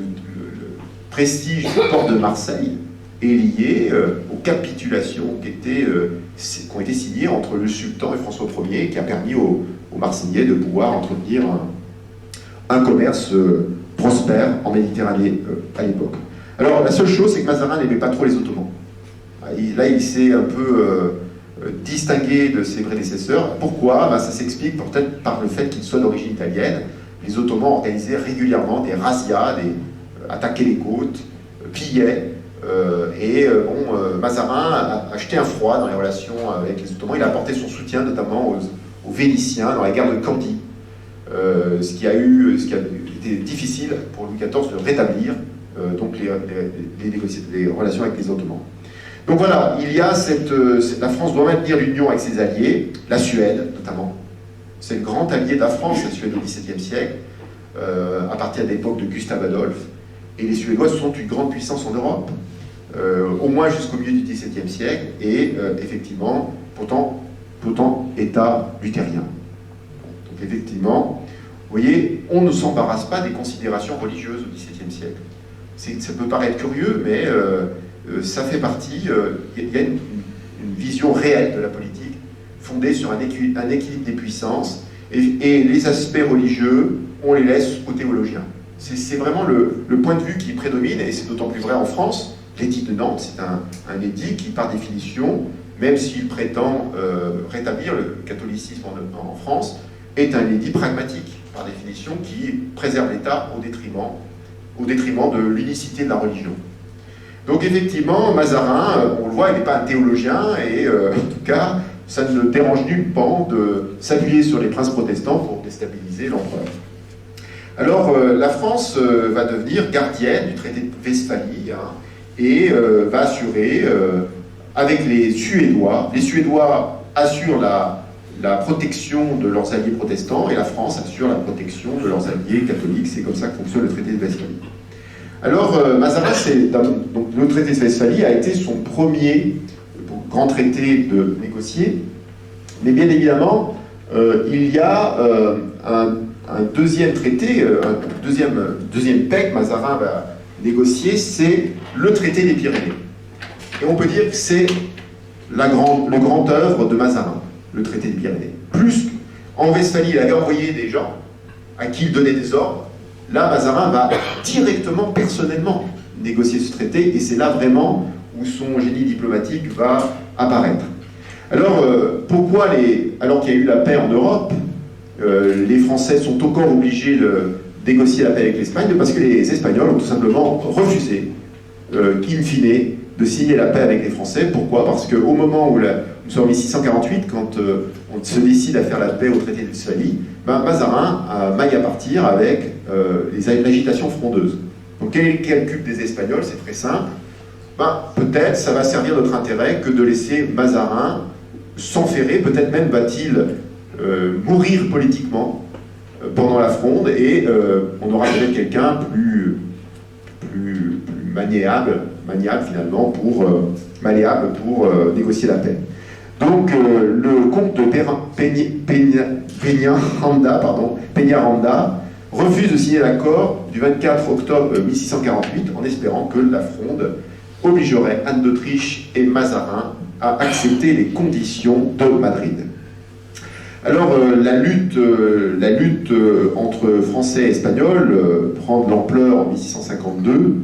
prestige du port de Marseille est lié aux capitulations qui ont été signées entre le sultan et François Ier, qui a permis aux Marseillais de pouvoir entretenir un commerce prospère en Méditerranée à l'époque. Alors la seule chose, c'est que Mazarin n'aimait pas trop les Ottomans. Là, il s'est un peu distingué de ses prédécesseurs. Pourquoi? Ça s'explique peut-être par le fait qu'il soit d'origine italienne. Les Ottomans organisaient régulièrement des razzias, attaquaient les côtes, pillaient. Mazarin a jeté un froid dans les relations avec les Ottomans. Il a apporté son soutien notamment aux Vénitiens dans la guerre de Candie. ce qui a été difficile pour Louis XIV de rétablir donc les relations avec les Ottomans. Donc voilà, il y a la France doit maintenir l'union avec ses alliés, la Suède notamment. C'est le grand allié de la France, la Suède au XVIIe siècle, à partir de l'époque de Gustave Adolphe. Et les Suédois sont une grande puissance en Europe, au moins jusqu'au milieu du XVIIe siècle, et effectivement, pourtant État luthérien. Donc effectivement, vous voyez, on ne s'embarrasse pas des considérations religieuses au XVIIe siècle. Ça peut paraître curieux, mais ça fait partie, il y a une vision réelle de la politique, fondée sur un équilibre des puissances, et les aspects religieux, on les laisse aux théologiens. C'est vraiment le point de vue qui prédomine, et c'est d'autant plus vrai en France. L'édit de Nantes, c'est un édit qui, par définition, même s'il prétend rétablir le catholicisme en France, est un édit pragmatique, par définition, qui préserve l'État au détriment de l'unicité de la religion. Donc effectivement, Mazarin, on le voit, il n'est pas un théologien, et en tout cas, ça ne le dérange nullement de s'appuyer sur les princes protestants pour déstabiliser l'empereur. Alors, la France va devenir gardienne du traité de Westphalie, hein, et va assurer, avec les Suédois assurent la protection de leurs alliés protestants, et la France assure la protection de leurs alliés catholiques. C'est comme ça que fonctionne le traité de Westphalie. Alors, Mazarin, donc, le traité de Westphalie a été son premier grand traité de négocier, mais bien évidemment, il y a un deuxième traité, deuxième PEC, Mazarin va négocier, c'est le traité des Pyrénées. Et on peut dire que c'est le grand œuvre de Mazarin, le traité des Pyrénées. Plus en Westphalie, il avait envoyé des gens à qui il donnait des ordres. Là, Mazarin va directement, personnellement, négocier ce traité, et c'est là vraiment où son génie diplomatique va apparaître. Alors, pourquoi, alors qu'il y a eu la paix en Europe, les Français sont encore obligés de négocier la paix avec l'Espagne? Parce que les Espagnols ont tout simplement refusé, in fine, de signer la paix avec les Français. Pourquoi? Parce qu'au moment où nous sommes en 1648, quand on se décide à faire la paix au traité de Westphalie, Mazarin a maille à partir avec l'agitations frondeuses. Donc quel est le calcul des Espagnols? C'est très simple. Peut-être ça va servir notre intérêt que de laisser Mazarin s'enferrer, peut-être même va-t-il mourir politiquement pendant la fronde, et on aura peut-être quelqu'un plus malléable pour négocier la paix. Donc le comte de Peñaranda refuse de signer l'accord du 24 octobre 1648 en espérant que la fronde obligerait Anne d'Autriche et Mazarin à accepter les conditions de Madrid. Alors la lutte entre Français et Espagnols prend de l'ampleur en 1652.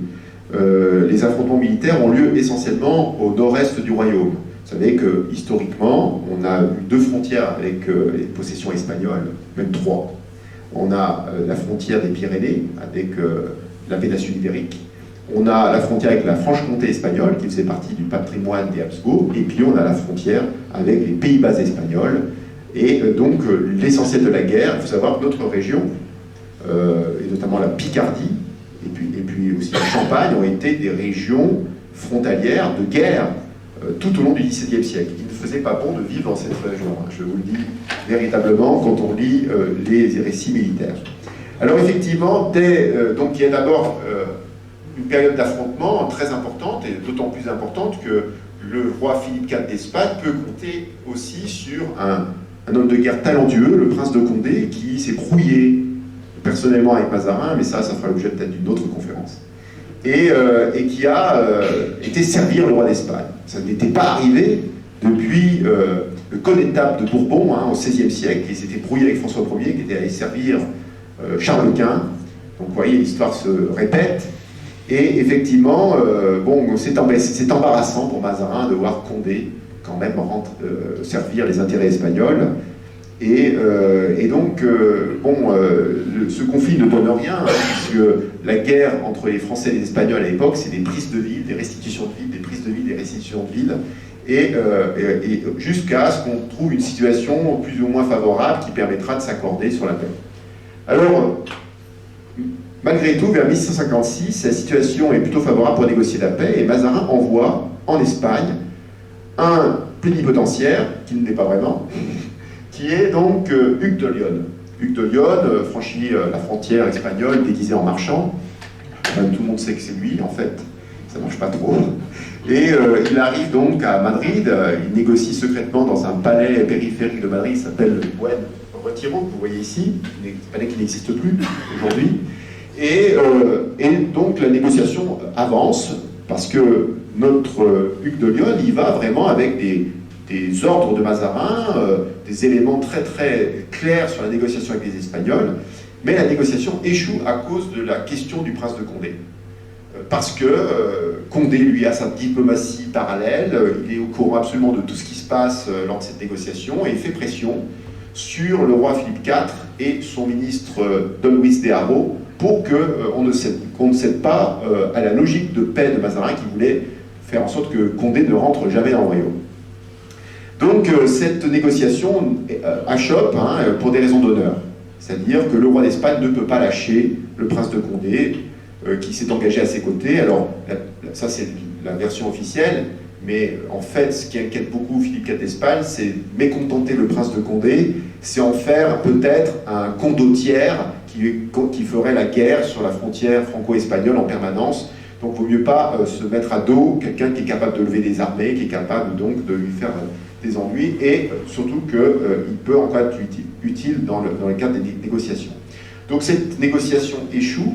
Les affrontements militaires ont lieu essentiellement au nord-est du royaume. Vous savez que historiquement, on a eu 2 frontières avec les possessions espagnoles, même 3. On a la frontière des Pyrénées avec la péninsule ibérique. On a la frontière avec la Franche-Comté espagnole, qui faisait partie du patrimoine des Habsbourg, et puis on a la frontière avec les Pays-Bas espagnols. Et donc l'essentiel de la guerre, il faut savoir que notre région, et notamment la Picardie, et puis aussi la Champagne, ont été des régions frontalières de guerre tout au long du XVIIe siècle. Il ne faisait pas bon de vivre dans cette région, hein, je vous le dis véritablement quand on lit les récits militaires. Alors effectivement, donc il y a d'abord une période d'affrontement très importante, et d'autant plus importante que le roi Philippe IV d'Espagne peut compter aussi sur un homme de guerre talentueux, le prince de Condé, qui s'est brouillé personnellement avec Mazarin, mais ça fera l'objet peut-être d'une autre conférence, et qui a été servir le roi d'Espagne. Ça n'était pas arrivé depuis le connétable de Bourbon, hein, au XVIe siècle, qui s'était brouillé avec François Ier, qui était allé servir Charles Quint. Donc vous voyez, l'histoire se répète. Et effectivement, c'est embarrassant pour Mazarin de voir Condé quand même servir les intérêts espagnols. Et donc, ce conflit ne donne rien, hein, puisque la guerre entre les Français et les Espagnols à l'époque, c'est des prises de ville, des restitutions de ville, des prises de ville, des restitutions de ville, et jusqu'à ce qu'on trouve une situation plus ou moins favorable qui permettra de s'accorder sur la paix. Alors, malgré tout, vers 1656, la situation est plutôt favorable pour négocier la paix, et Mazarin envoie en Espagne un plénipotentiaire, qui ne l'est pas vraiment, qui est donc Hugues de Lionne. Hugues de Lionne franchit la frontière espagnole déguisé en marchand. Tout le monde sait que c'est lui, en fait. Ça ne marche pas trop. Et il arrive donc à Madrid. Il négocie secrètement dans un palais périphérique de Madrid qui s'appelle le Buen Retiro, que vous voyez ici. Un palais qui n'existe plus aujourd'hui. Et donc la négociation avance parce que notre Hugues de Lionne, il va vraiment avec des ordres de Mazarin, des éléments très très clairs sur la négociation avec les Espagnols, mais la négociation échoue à cause de la question du prince de Condé. Parce que Condé, lui, a sa diplomatie parallèle, il est au courant absolument de tout ce qui se passe lors de cette négociation, et il fait pression sur le roi Philippe IV et son ministre Don Luis de Haro pour qu'on ne cède pas à la logique de paix de Mazarin qui voulait faire en sorte que Condé ne rentre jamais dans le royaume. Donc cette négociation achoppe pour des raisons d'honneur. C'est-à-dire que le roi d'Espagne ne peut pas lâcher le prince de Condé, qui s'est engagé à ses côtés. Alors, ça c'est la version officielle, mais en fait, ce qui inquiète beaucoup Philippe IV d'Espagne, c'est mécontenter le prince de Condé, c'est en faire peut-être un condottière qui ferait la guerre sur la frontière franco-espagnole en permanence. Donc il ne vaut mieux pas se mettre à dos quelqu'un qui est capable de lever des armées, qui est capable donc de lui faire des ennuis, et surtout qu'il peut encore être utile dans le cadre des négociations. Donc cette négociation échoue,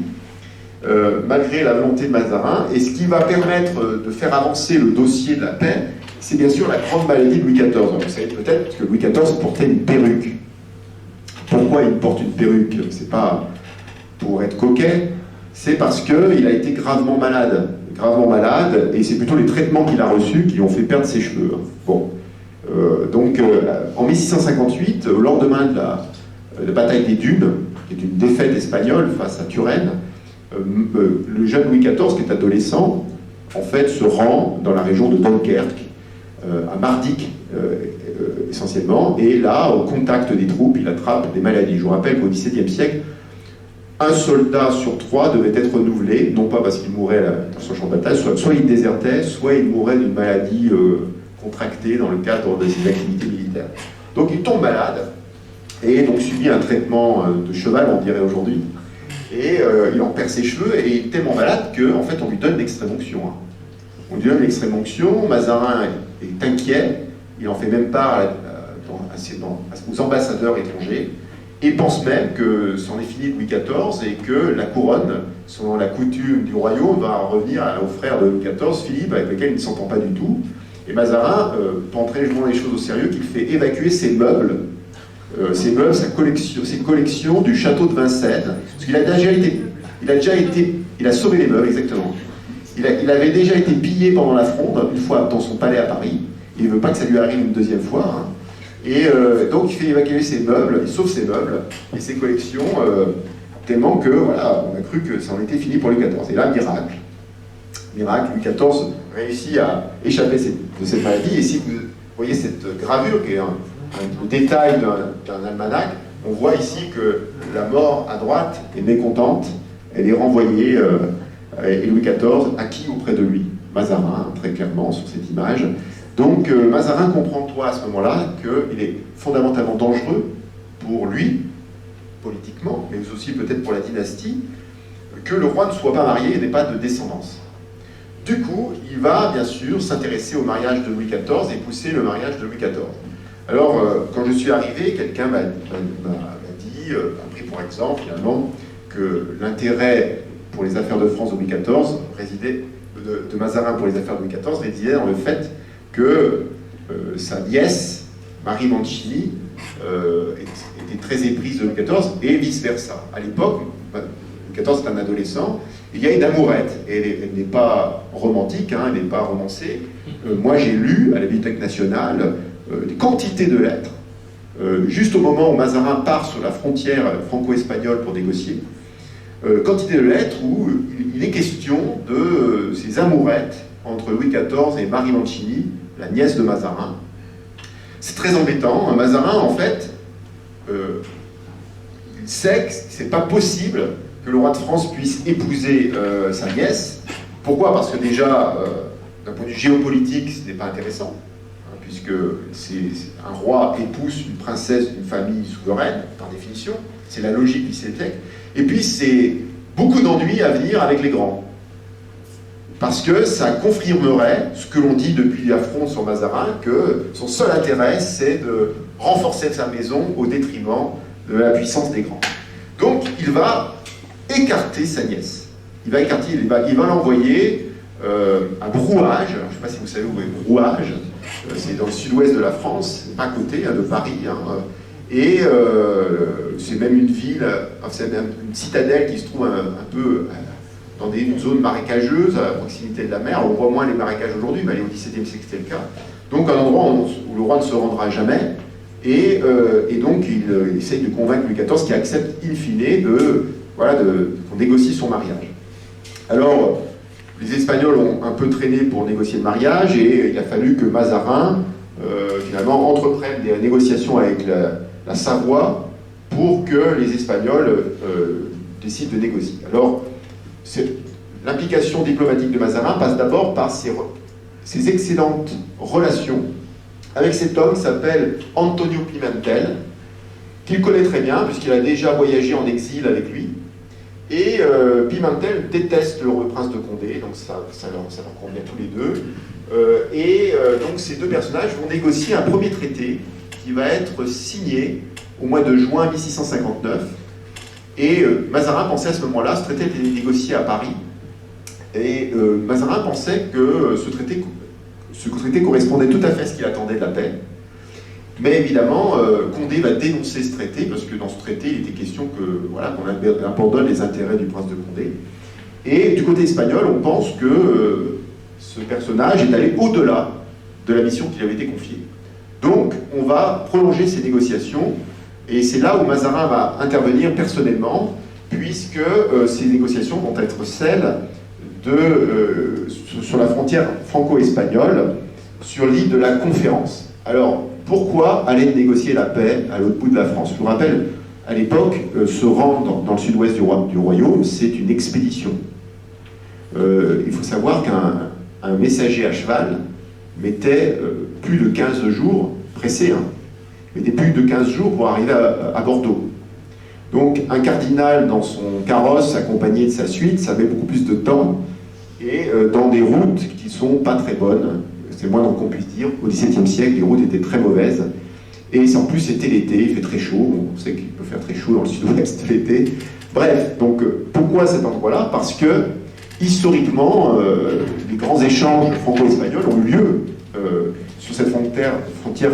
malgré la volonté de Mazarin, et ce qui va permettre de faire avancer le dossier de la paix, c'est bien sûr la grande maladie de Louis XIV. Donc, vous savez peut-être que Louis XIV portait une perruque. Pourquoi il porte une perruque? C'est pas pour être coquet, c'est parce qu'il a été gravement malade, et c'est plutôt les traitements qu'il a reçus qui lui ont fait perdre ses cheveux. Bon. En 1658, au lendemain de la bataille des Dunes, qui est une défaite espagnole face à Turenne, le jeune Louis XIV, qui est adolescent, en fait, se rend dans la région de Dunkerque, à Mardyck essentiellement, et là, au contact des troupes, il attrape des maladies. Je vous rappelle qu'au XVIIe siècle, un soldat sur 3 devait être renouvelé, non pas parce qu'il mourait sur le champ de bataille, soit il désertait, soit il mourait d'une maladie contractée dans le cadre de ses activités militaires. Donc il tombe malade, et donc subit un traitement de cheval, on dirait aujourd'hui, et il en perd ses cheveux, et il est tellement malade qu'en fait on lui donne l'extrême-onction. On lui donne l'extrême-onction, Mazarin est inquiet, il en fait même part aux ambassadeurs étrangers, et pense même que c'en est fini de Louis XIV et que la couronne, selon la coutume du royaume, va revenir au frère de Louis XIV, Philippe, avec lequel il ne s'entend pas du tout. Et Mazarin prend très légèrement les choses au sérieux, qu'il fait évacuer ses meubles, ses collections du château de Vincennes, parce qu'il a déjà été, il a sauvé les meubles, exactement. Il avait déjà été pillé pendant la Fronde, une fois dans son palais à Paris, et il ne veut pas que ça lui arrive une deuxième fois. Et donc il fait évacuer ses meubles, il sauve ses meubles et ses collections, tellement que voilà, on a cru que ça en était fini pour Louis XIV. Et là, miracle, Louis XIV réussit à échapper de cette maladie. Et si vous voyez cette gravure, qui est un détail d'un almanach, on voit ici que la mort à droite est mécontente, elle est renvoyée, et Louis XIV acquis auprès de lui. Mazarin, très clairement, sur cette image. Donc Mazarin comprend à ce moment-là qu'il est fondamentalement dangereux pour lui, politiquement, mais aussi peut-être pour la dynastie, que le roi ne soit pas marié et n'ait pas de descendance. Du coup, il va bien sûr s'intéresser au mariage de Louis XIV et pousser le mariage de Louis XIV. Alors, quand je suis arrivé, quelqu'un m'a dit, a pris pour exemple finalement, que l'intérêt pour les affaires de France de Louis XIV résidait, de Mazarin pour les affaires de Louis XIV résidait dans le fait que sa nièce, Marie Mancini, était très éprise de Louis XIV, et vice-versa. À l'époque, Louis XIV est un adolescent, il y a une amourette, et elle n'est pas romantique, elle n'est pas romancée. Moi, j'ai lu à la Bibliothèque nationale des quantités de lettres, juste au moment où Mazarin part sur la frontière franco-espagnole pour négocier, quantité de lettres où il est question de ces amourettes entre Louis XIV et Marie Mancini, la nièce de Mazarin. C'est très embêtant. Mazarin, en fait, il sait que c'est pas possible que le roi de France puisse épouser sa nièce. Pourquoi? Parce que déjà, d'un point de vue géopolitique, ce n'est pas intéressant, hein, puisque un roi épouse une princesse d'une famille souveraine, par définition. C'est la logique du siècle. Et puis, c'est beaucoup d'ennuis à venir avec les grands. Parce que ça confirmerait ce que l'on dit depuis la fronde sur Mazarin, que son seul intérêt, c'est de renforcer sa maison au détriment de la puissance des grands. Donc, il va écarter sa nièce. Il va l'envoyer à Brouage. Alors, je ne sais pas si vous savez où est Brouage. C'est dans le sud-ouest de la France, pas à côté de Paris. Hein. Et c'est même une ville, c'est même une citadelle qui se trouve un peu dans une zone marécageuse, à proximité de la mer. On voit moins les marécages aujourd'hui, mais au XVIIe siècle c'était le cas. Donc un endroit où le roi ne se rendra jamais. Et donc il essaye de convaincre Louis XIV qui accepte in fine qu'on négocie son mariage. Alors, les Espagnols ont un peu traîné pour négocier le mariage et il a fallu que Mazarin finalement entreprenne des négociations avec la Savoie pour que les Espagnols décident de négocier. Alors, l'implication diplomatique de Mazarin passe d'abord par ses excellentes relations avec cet homme qui s'appelle Antonio Pimentel, qu'il connaît très bien puisqu'il a déjà voyagé en exil avec lui. Et Pimentel déteste le prince de Condé, donc ça leur convient tous les deux. Donc ces deux personnages vont négocier un premier traité qui va être signé au mois de juin 1659. Et Mazarin pensait à ce moment-là, ce traité était négocié à Paris, et Mazarin pensait que ce traité correspondait tout à fait à ce qu'il attendait de la paix. Mais évidemment, Condé va dénoncer ce traité, parce que dans ce traité, il était question qu'on abandonne les intérêts du prince de Condé. Et du côté espagnol, on pense que ce personnage est allé au-delà de la mission qui lui avait été confiée. Donc, on va prolonger ces négociations, et c'est là où Mazarin va intervenir personnellement, puisque ces négociations vont être celles sur la frontière franco-espagnole, sur l'île de la Conférence. Alors, pourquoi aller négocier la paix à l'autre bout de la France? Je vous rappelle, à l'époque, se rendre dans le sud-ouest du royaume, c'est une expédition. Il faut savoir qu'un messager à cheval mettait plus de 15 jours pressés, hein, mettait plus de 15 jours pour arriver à Bordeaux. Donc un cardinal dans son carrosse accompagné de sa suite, ça met beaucoup plus de temps, et dans des routes qui ne sont pas très bonnes. C'est moins qu'on puisse dire. Au XVIIe siècle, les routes étaient très mauvaises. Et en plus, c'était l'été, il fait très chaud. On sait qu'il peut faire très chaud dans le sud-ouest l'été. Bref, donc pourquoi cet endroit-là? Parce que, historiquement, les grands échanges franco-espagnols ont eu lieu sur cette frontière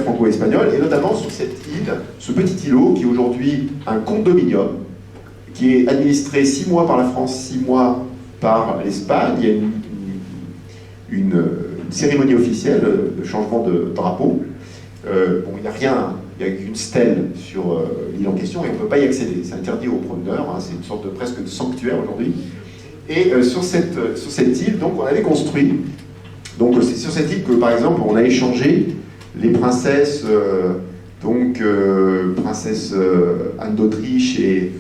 franco-espagnole, et notamment sur cette île, ce petit îlot qui est aujourd'hui un condominium, qui est administré 6 mois par la France, 6 mois par l'Espagne. Il y a une cérémonie officielle de changement de drapeau. Il n'y a rien, il n'y a qu'une stèle sur l'île en question et on ne peut pas y accéder. C'est interdit aux promeneurs, hein, c'est une sorte presque de sanctuaire aujourd'hui. Et sur cette île, donc, on avait construit. Donc c'est sur cette île que, par exemple, on a échangé les princesses, princesse Anne d'Autriche et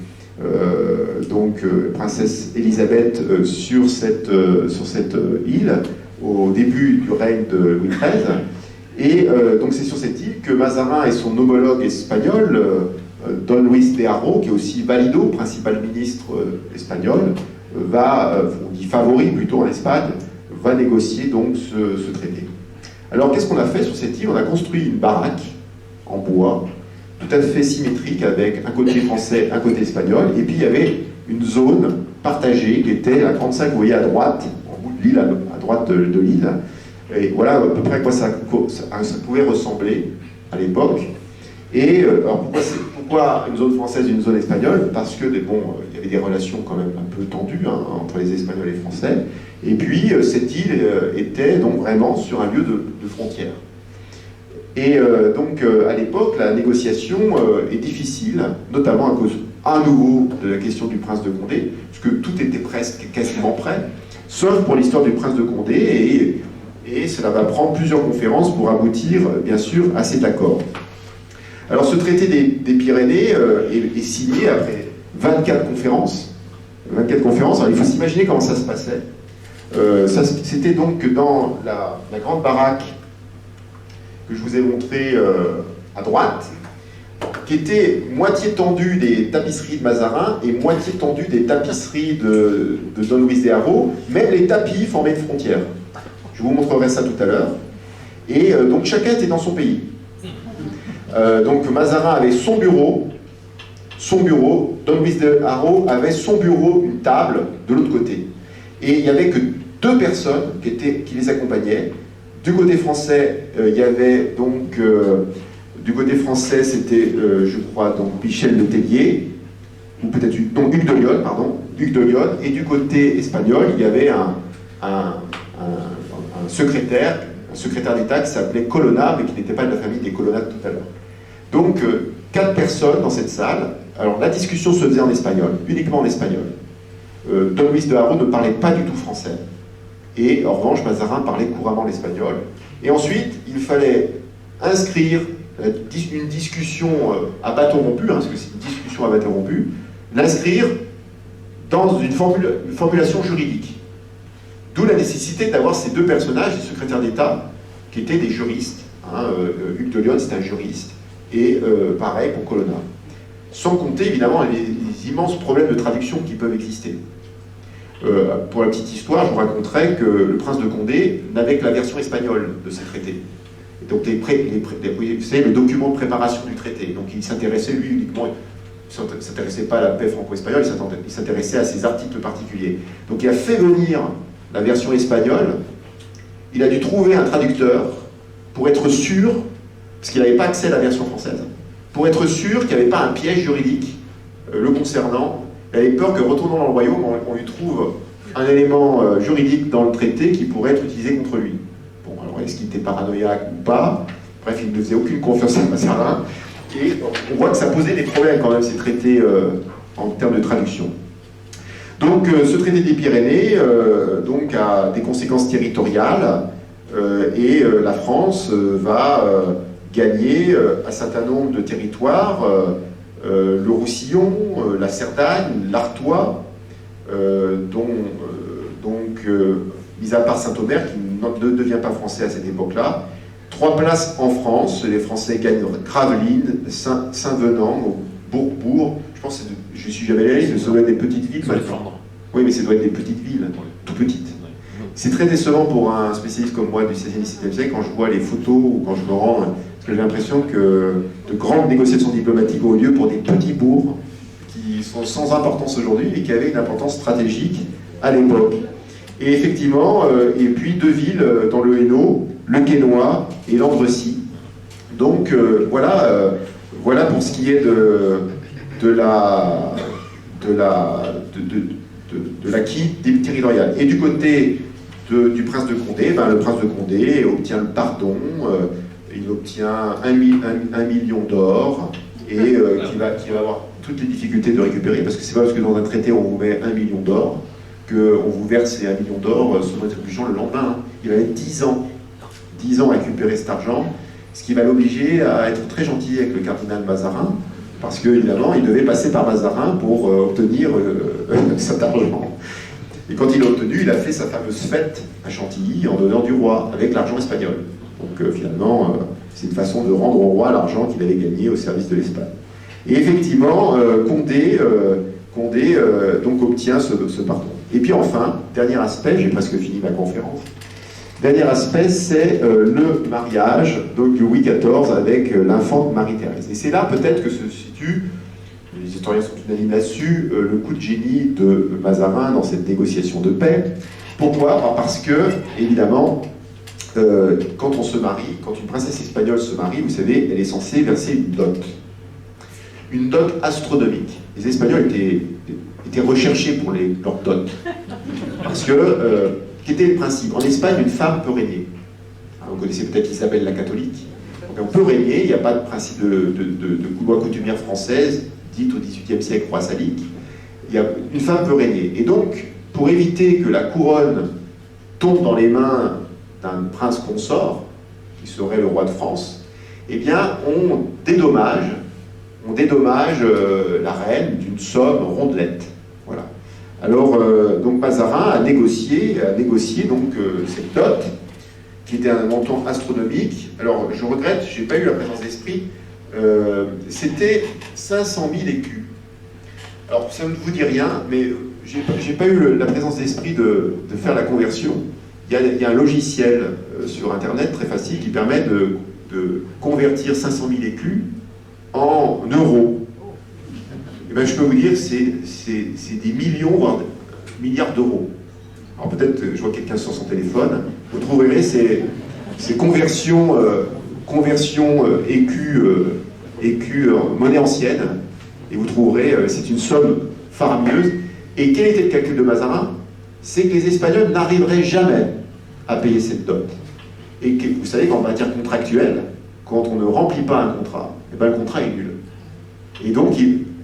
princesse Élisabeth sur cette île au début du règne de Louis XIII. Et donc c'est sur cette île que Mazarin et son homologue espagnol, Don Luis de Haro, qui est aussi valido, principal ministre espagnol, on dit favori plutôt en Espagne, va négocier donc ce traité. Alors qu'est-ce qu'on a fait sur cette île? On a construit une baraque en bois, tout à fait symétrique, avec un côté français, un côté espagnol, et puis il y avait une zone partagée qui était la grande salle que vous voyez à droite, en bout de l'île, à droite de l'île. Et voilà à peu près à quoi ça pouvait ressembler à l'époque. Et alors pourquoi une zone française et une zone espagnole? Parce que il y avait des relations quand même un peu tendues entre les Espagnols et les Français. Et puis cette île était donc vraiment sur un lieu de frontière. Et à l'époque, la négociation est difficile, notamment à cause à nouveau de la question du prince de Condé, puisque tout était presque quasiment prêt, sauf pour l'histoire du prince de Condé, et cela va prendre plusieurs conférences pour aboutir, bien sûr, à cet accord. Alors ce traité des Pyrénées est signé après 24 conférences. 24 conférences, alors il faut s'imaginer comment ça se passait. C'était donc dans la grande baraque que je vous ai montrée à droite, qui était moitié tendue des tapisseries de Mazarin et moitié tendue des tapisseries de Don Luis de Haro. Même les tapis formaient une frontière. Je vous montrerai ça tout à l'heure. Et donc chacun était dans son pays. Donc Mazarin avait son bureau, Don Luis de Haro avait son bureau, une table, de l'autre côté. Et il n'y avait que 2 personnes qui les accompagnaient. Du côté français, il y avait donc... du côté français, c'était, je crois, donc Michel Le Tellier, ou peut-être Hugues de Lionne, pardon, Hugues de Lionne. Et du côté espagnol, il y avait un secrétaire d'État qui s'appelait Colonna, mais qui n'était pas de la famille des Colonna tout à l'heure. Donc, 4 personnes dans cette salle. Alors, la discussion se faisait en espagnol, uniquement en espagnol. Don Luis de Haro ne parlait pas du tout français. Et en revanche, Mazarin parlait couramment l'espagnol. Et ensuite, il fallait inscrire une discussion à bâton rompu, parce que c'est une discussion à bâton rompu, l'inscrire dans une formulation juridique. D'où la nécessité d'avoir ces 2 personnages, des secrétaires d'État, qui étaient des juristes. Hugues de Lionne, c'est un juriste. Et pareil pour Colonna. Sans compter évidemment les immenses problèmes de traduction qui peuvent exister. Pour la petite histoire, je vous raconterai que le prince de Condé n'avait que la version espagnole de ces traités. Et donc vous savez, le document de préparation du traité. Donc il s'intéressait lui uniquement, il ne s'intéressait pas à la paix franco-espagnole, il s'intéressait à ces articles particuliers. Donc il a fait venir la version espagnole, il a dû trouver un traducteur pour être sûr, parce qu'il n'avait pas accès à la version française, pour être sûr qu'il n'y avait pas un piège juridique le concernant. Il avait peur que, retournant dans le royaume, on lui trouve un élément juridique dans le traité qui pourrait être utilisé contre lui. Bon, alors est-ce qu'il était paranoïaque ou pas? Bref, il ne faisait aucune confiance à Mazarin. Et on voit que ça posait des problèmes quand même, ces traités en termes de traduction. Donc ce traité des Pyrénées donc, a des conséquences territoriales et la France va gagner un certain nombre de territoires, le Roussillon, la Cerdagne, l'Artois, mis à part Saint-Omer, qui ne devient pas français à cette époque-là. 3 places en France, les Français gagnent Gravelines, Saint-Venant, Bourbourg, je pense que je suis jamais allé, mais ça doit être des petites villes. Oui, mais ça doit être des petites villes, tout petites. C'est très décevant pour un spécialiste comme moi du 16e et 17e siècle quand je vois les photos ou quand je me rends, parce que j'ai l'impression que de grandes négociations diplomatiques ont eu lieu pour des petits bourgs qui sont sans importance aujourd'hui et qui avaient une importance stratégique à l'époque. Et effectivement, et puis 2 villes dans le Hainaut, le Quesnoy et l'Andrecy. Donc voilà pour ce qui est de l'acquis territorial. Et du côté du prince de Condé, le prince de Condé obtient le pardon, il obtient 1 million d'or, et qui va avoir toutes les difficultés de récupérer, parce que c'est pas parce que dans un traité on vous met 1 million d'or qu'on vous verse les 1 million d'or sans rétribution le lendemain. Il va mettre 10 ans à récupérer cet argent, ce qui va l'obliger à être très gentil avec le cardinal Mazarin, parce qu'évidemment, il devait passer par Mazarin pour obtenir cet argent. Et quand il l'a obtenu, il a fait sa fameuse fête à Chantilly en honneur du roi, avec l'argent espagnol. Donc finalement, c'est une façon de rendre au roi l'argent qu'il avait gagné au service de l'Espagne. Et effectivement, Condé donc obtient ce pardon. Et puis enfin, dernier aspect, j'ai presque fini ma conférence, dernier aspect, c'est le mariage donc, de Louis XIV avec l'infante Marie-Thérèse. Et c'est là peut-être que se situe, les historiens sont unanimes là-dessus, le coup de génie de Mazarin dans cette négociation de paix. Pourquoi? Parce que, évidemment, quand on se marie, quand une princesse espagnole se marie, vous savez, elle est censée verser une dot. Une dot astronomique. Les Espagnols étaient recherchés pour leur dot. Parce que... Quel était le principe? En Espagne, une femme peut régner. Vous connaissez peut-être Isabelle la catholique. Donc, on peut régner, il n'y a pas de principe de loi coutumière française, dite au XVIIIe siècle roi salique. Une femme peut régner. Et donc, pour éviter que la couronne tombe dans les mains d'un prince consort, qui serait le roi de France, eh bien, on dédommage, on dédommage la reine d'une somme rondelette. Voilà. Alors, donc Mazarin a négocié donc, cette dot, qui était un montant astronomique. Alors, je regrette, je n'ai pas eu la présence d'esprit, c'était 500 000 écus. Alors, ça ne vous dit rien, mais j'ai pas eu la présence d'esprit de faire la conversion. Il y a un logiciel sur Internet très facile qui permet de convertir 500 000 écus en euros. Et bien, je peux vous dire, c'est des millions, voire des milliards d'euros. Alors peut-être, je vois quelqu'un sur son téléphone, vous trouverez ces conversions écus monnaie ancienne, et vous trouverez, c'est une somme faramineuse. Et quel était le calcul de Mazarin? C'est que les Espagnols n'arriveraient jamais à payer cette dot. Et que, vous savez qu'en matière contractuelle, quand on ne remplit pas un contrat, eh ben, le contrat est nul. Et donc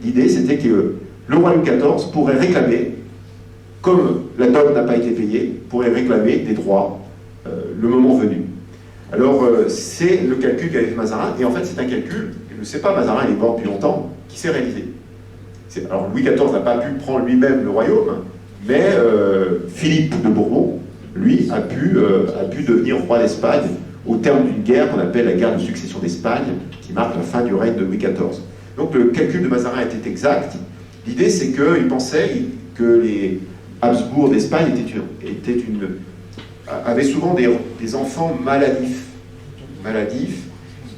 l'idée c'était que le roi Louis XIV pourrait réclamer, comme la dot n'a pas été payée, pourrait réclamer des droits le moment venu. Alors c'est le calcul qu'avait fait Mazarin, et en fait c'est un calcul, je ne sais pas, Mazarin il est mort depuis longtemps, qui s'est réalisé. Alors Louis XIV n'a pas pu prendre lui-même le royaume, mais Philippe de Bourbon, lui, a pu devenir roi d'Espagne au terme d'une guerre qu'on appelle la guerre de succession d'Espagne, qui marque la fin du règne de Louis XIV. Donc le calcul de Mazarin était exact. L'idée, c'est qu'il pensait que les Habsbourg d'Espagne avaient souvent des enfants maladifs.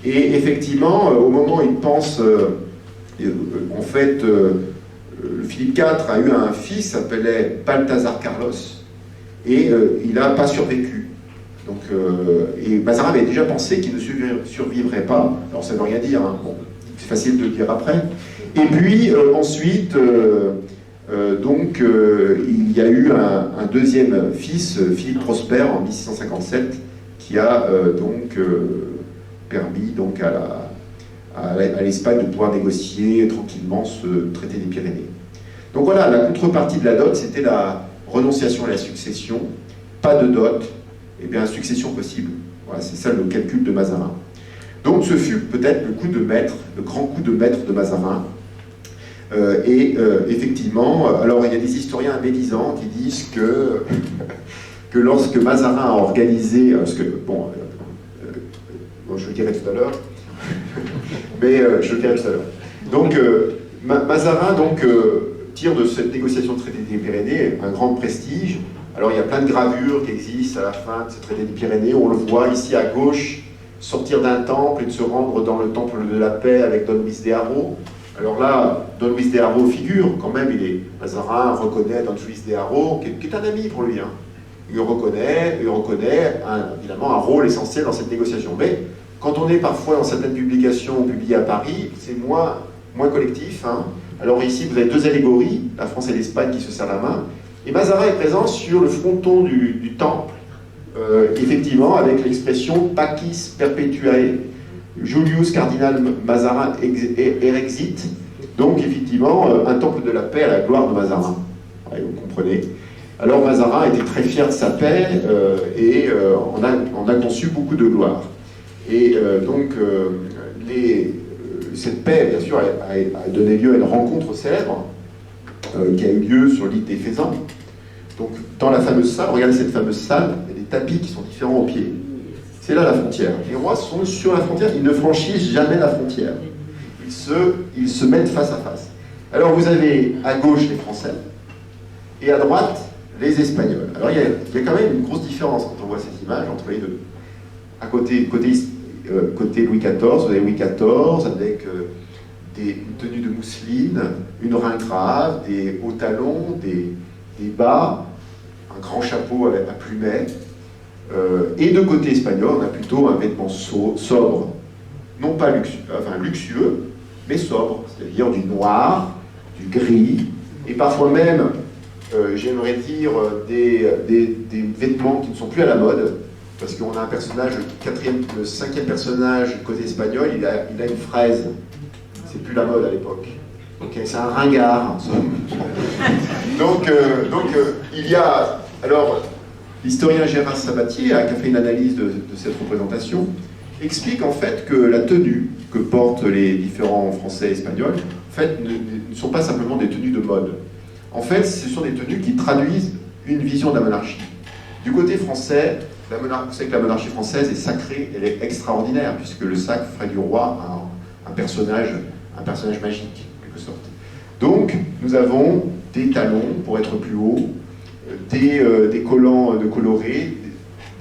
Et effectivement, au moment où il pense, en fait, Philippe IV a eu un fils qui s'appelait Balthazar Carlos, et il n'a pas survécu. Donc, et Mazarin avait déjà pensé qu'il ne survivrait pas. Alors ça ne veut rien dire, hein. Bon, c'est facile de le dire après. Et puis ensuite, il y a eu un deuxième fils, Philippe Prosper, en 1657, qui a permis donc, à l'Espagne de pouvoir négocier tranquillement ce traité des Pyrénées. Donc voilà, la contrepartie de la dot, c'était la renonciation à la succession, pas de dot, et bien succession possible. Voilà, c'est ça le calcul de Mazarin. Donc ce fut peut-être le grand coup de maître de Mazarin. Effectivement, alors il y a des historiens médisants qui disent que lorsque Mazarin a organisé, parce que, bon, je le dirai tout à l'heure, mais je le dirai tout à l'heure. Donc Mazarin tire de cette négociation de traité des Pyrénées un grand prestige. Alors il y a plein de gravures qui existent à la fin de ce traité des Pyrénées. On le voit ici à gauche, sortir d'un temple et de se rendre dans le temple de la paix avec Don Luis de Haro. Alors là, Don Luis de Haro figure quand même, Mazarin reconnaît Don Luis de Haro, qui est un ami pour lui. Hein. Il reconnaît évidemment un rôle essentiel dans cette négociation. Mais quand on est parfois dans certaines publications publiées à Paris, c'est moins collectif. Hein. Alors ici, vous avez deux allégories, la France et l'Espagne qui se serrent la main. Et Mazarin est présent sur le fronton du temple, effectivement, avec l'expression Pacis Perpetuae, Julius Cardinal Mazarin erexit, donc effectivement, un temple de la paix à la gloire de Mazarin. Ouais, vous comprenez. Alors Mazarin était très fier de sa paix et on a conçu beaucoup de gloire. Et cette paix, bien sûr, a donné lieu à une rencontre célèbre qui a eu lieu sur l'île des Faisans. Donc, dans la fameuse salle, regardez cette fameuse salle, il y a des tapis qui sont différents au pied. C'est là la frontière. Les rois sont sur la frontière, ils ne franchissent jamais la frontière. Ils se mettent face à face. Alors, vous avez à gauche les Français et à droite les Espagnols. Alors, il y a quand même une grosse différence quand on voit cette image entre les deux. À côté Louis XIV, vous avez Louis XIV avec une tenue de mousseline, une reine grave, des hauts talons, des bas, un grand chapeau à plumet. Et de côté espagnol, on a plutôt un vêtement sobre, non pas luxueux, mais sobre, c'est-à-dire du noir, du gris, et parfois même, j'aimerais dire, des vêtements qui ne sont plus à la mode, parce qu'on a un personnage, le cinquième personnage côté espagnol, il a une fraise. C'est plus la mode à l'époque. Okay, c'est un ringard, en somme. Donc, il y a... Alors, l'historien Gérard Sabatier a fait une analyse de cette représentation, explique en fait que la tenue que portent les différents Français et Espagnols, en fait, ne sont pas simplement des tenues de mode. En fait, ce sont des tenues qui traduisent une vision de la monarchie. Du côté français, vous savez que la monarchie française est sacrée, elle est extraordinaire, puisque le sacre ferait du roi un personnage magique, en quelque sorte. Donc, nous avons des talons pour être plus haut, des collants de colorés,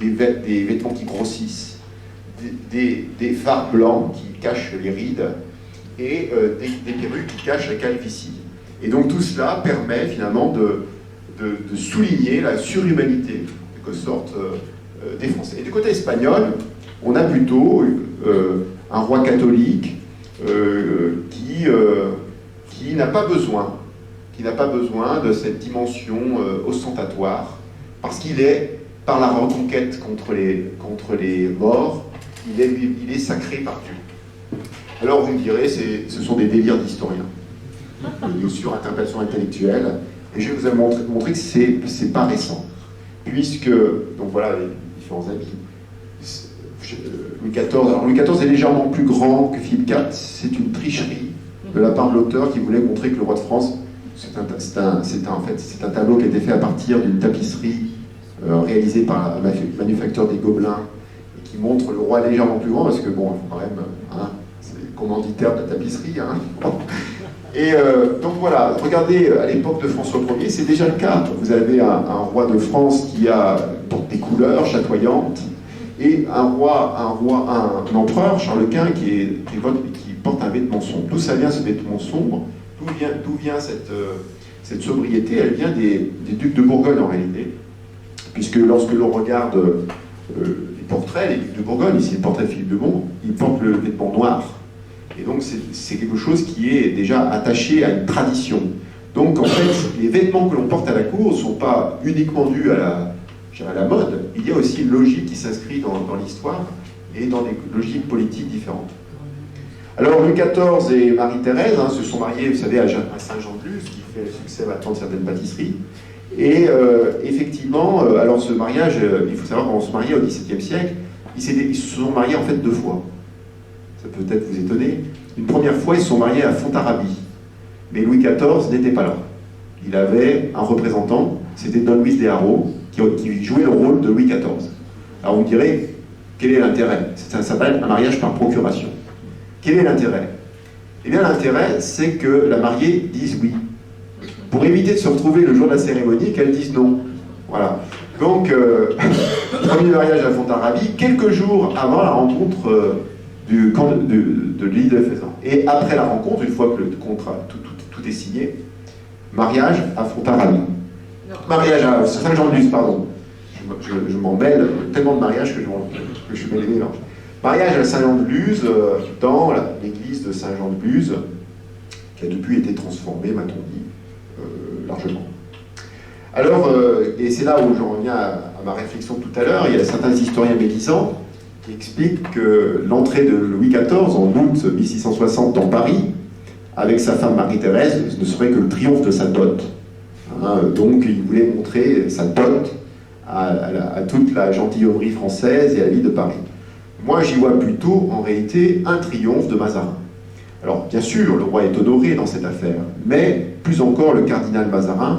des vêtements qui grossissent, des fards blancs qui cachent les rides, et des perruques qui cachent la calvitie. Et donc tout cela permet finalement de souligner la surhumanité, en quelque sorte, des Français. Et du côté espagnol, on a plutôt un roi catholique qui n'a pas besoin de cette dimension ostentatoire, parce qu'il est, par la reconquête contre les morts, il est sacré par Dieu. Alors vous me direz, ce sont des délires d'historiens, une surinterprétation intellectuelle, et je vais vous montrer que c'est pas récent, puisque, donc voilà les différents habits. Louis XIV, alors Louis XIV est légèrement plus grand que Philippe IV, c'est une tricherie de la part de l'auteur qui voulait montrer que le roi de France, c'est un tableau qui a été fait à partir d'une tapisserie réalisée par la manufacture des Gobelins, et qui montre le roi légèrement plus grand, parce que bon, quand même, hein, c'est le commanditaire de la tapisserie, hein. Et donc voilà, regardez, à l'époque de François Ier, c'est déjà le cas. Vous avez un roi de France qui porte des couleurs chatoyantes, et un empereur, Charles Quint, qui porte un vêtement sombre. D'où ça vient ce vêtement sombre? D'où vient cette sobriété? Elle vient des ducs de Bourgogne en réalité, puisque lorsque l'on regarde les portraits, les ducs de Bourgogne, ici le portrait de Philippe de Bon, ils portent le vêtement noir. Et donc c'est quelque chose qui est déjà attaché à une tradition. Donc en fait, les vêtements que l'on porte à la cour ne sont pas uniquement dus à la mode, il y a aussi une logique qui s'inscrit dans l'histoire et dans des logiques politiques différentes. Alors Louis XIV et Marie-Thérèse se sont mariés, vous savez, à Saint-Jean-de-Luz, qui fait le succès maintenant de certaines pâtisseries. Et effectivement, alors ce mariage, il faut savoir qu'on se mariait au XVIIe siècle, ils se sont mariés en fait 2 fois. Ça peut peut-être vous étonner. Une première fois, ils se sont mariés à Fontarabie. Mais Louis XIV n'était pas là. Il avait un représentant, c'était Don Luis de Haro, qui jouait le rôle de Louis XIV. Alors vous me direz, quel est l'intérêt? Ça s'appelle un mariage par procuration. Quel est l'intérêt? Eh bien l'intérêt, c'est que la mariée dise oui. Pour éviter de se retrouver le jour de la cérémonie, qu'elle dise non. Voilà. Donc, premier mariage à Fontarabie, quelques jours avant la rencontre de l'île de Faisan. Et après la rencontre, une fois que le contrat, tout est signé, mariage à Fontarabie. Mariage à Saint-Jean-de-Luz, pardon. Je m'en mêle, tellement de mariages que je mets les mélanges. Mariage à Saint-Jean-de-Luz, dans l'église de Saint-Jean-de-Luz, qui a depuis été transformée, m'a-t-on dit, largement. Alors, et c'est là où j'en reviens à ma réflexion tout à l'heure, il y a certains historiens médisants qui expliquent que l'entrée de Louis XIV en août 1660 dans Paris, avec sa femme Marie-Thérèse, ne serait que le triomphe de sa dot. Donc il voulait montrer sa dot à toute la gentilhommerie française et à la ville de Paris. Moi j'y vois plutôt en réalité un triomphe de Mazarin. Alors bien sûr le roi est honoré dans cette affaire, mais plus encore le cardinal Mazarin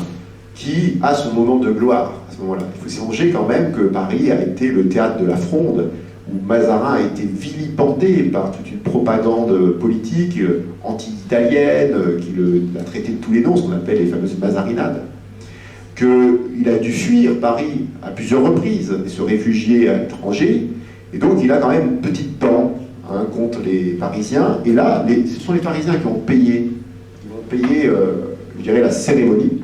qui a son moment de gloire à ce moment-là. Il faut songer quand même que Paris a été le théâtre de la Fronde, où Mazarin a été vilipendé par toute une propagande politique anti-italienne, qui l'a traité de tous les noms, ce qu'on appelle les fameuses mazarinades, qu'il a dû fuir Paris à plusieurs reprises et se réfugier à l'étranger, et donc il a quand même une petite dent contre les Parisiens, et là, ce sont les Parisiens qui ont payé, je dirais, la cérémonie.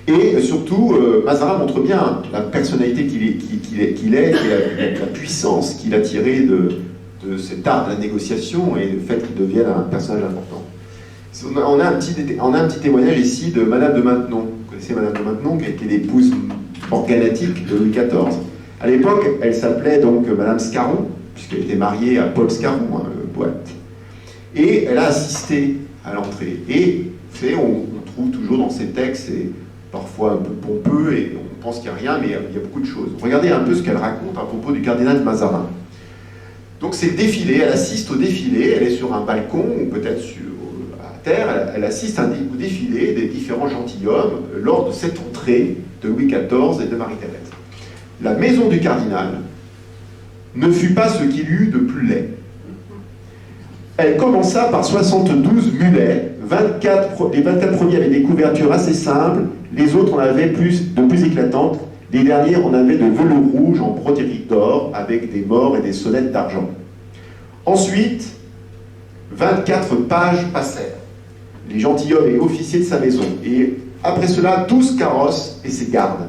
Et surtout, Mazarin montre bien la personnalité qu'il est et la puissance qu'il a tirée de cet art de la négociation et le fait qu'il devienne un personnage important. On a un petit témoignage ici de Madame de Maintenon. Vous connaissez Madame de Maintenon, qui a été l'épouse organatique de Louis XIV. À l'époque, elle s'appelait donc Madame Scarron, puisqu'elle était mariée à Paul Scarron, le poète. Et elle a assisté à l'entrée. Et vous savez, on trouve toujours dans ces textes, et parfois un peu pompeux, et on pense qu'il n'y a rien, mais il y a beaucoup de choses. Regardez un peu ce qu'elle raconte à propos du cardinal Mazarin. Donc c'est le défilé, elle assiste au défilé, elle est sur un balcon ou peut-être à terre, elle assiste au défilé des différents gentilshommes lors de cette entrée de Louis XIV et de Marie-Thérèse. La maison du cardinal ne fut pas ce qu'il eut de plus laid. Elle commença par 72 mulets, les 24 premiers avaient des couvertures assez simples, les autres en avaient de plus éclatantes, les derniers en avaient de velours rouge en broderie d'or, avec des morts et des sonnettes d'argent. Ensuite, 24 pages passèrent, les gentilshommes et officiers de sa maison, et après cela, 12 carrosses et ses gardes.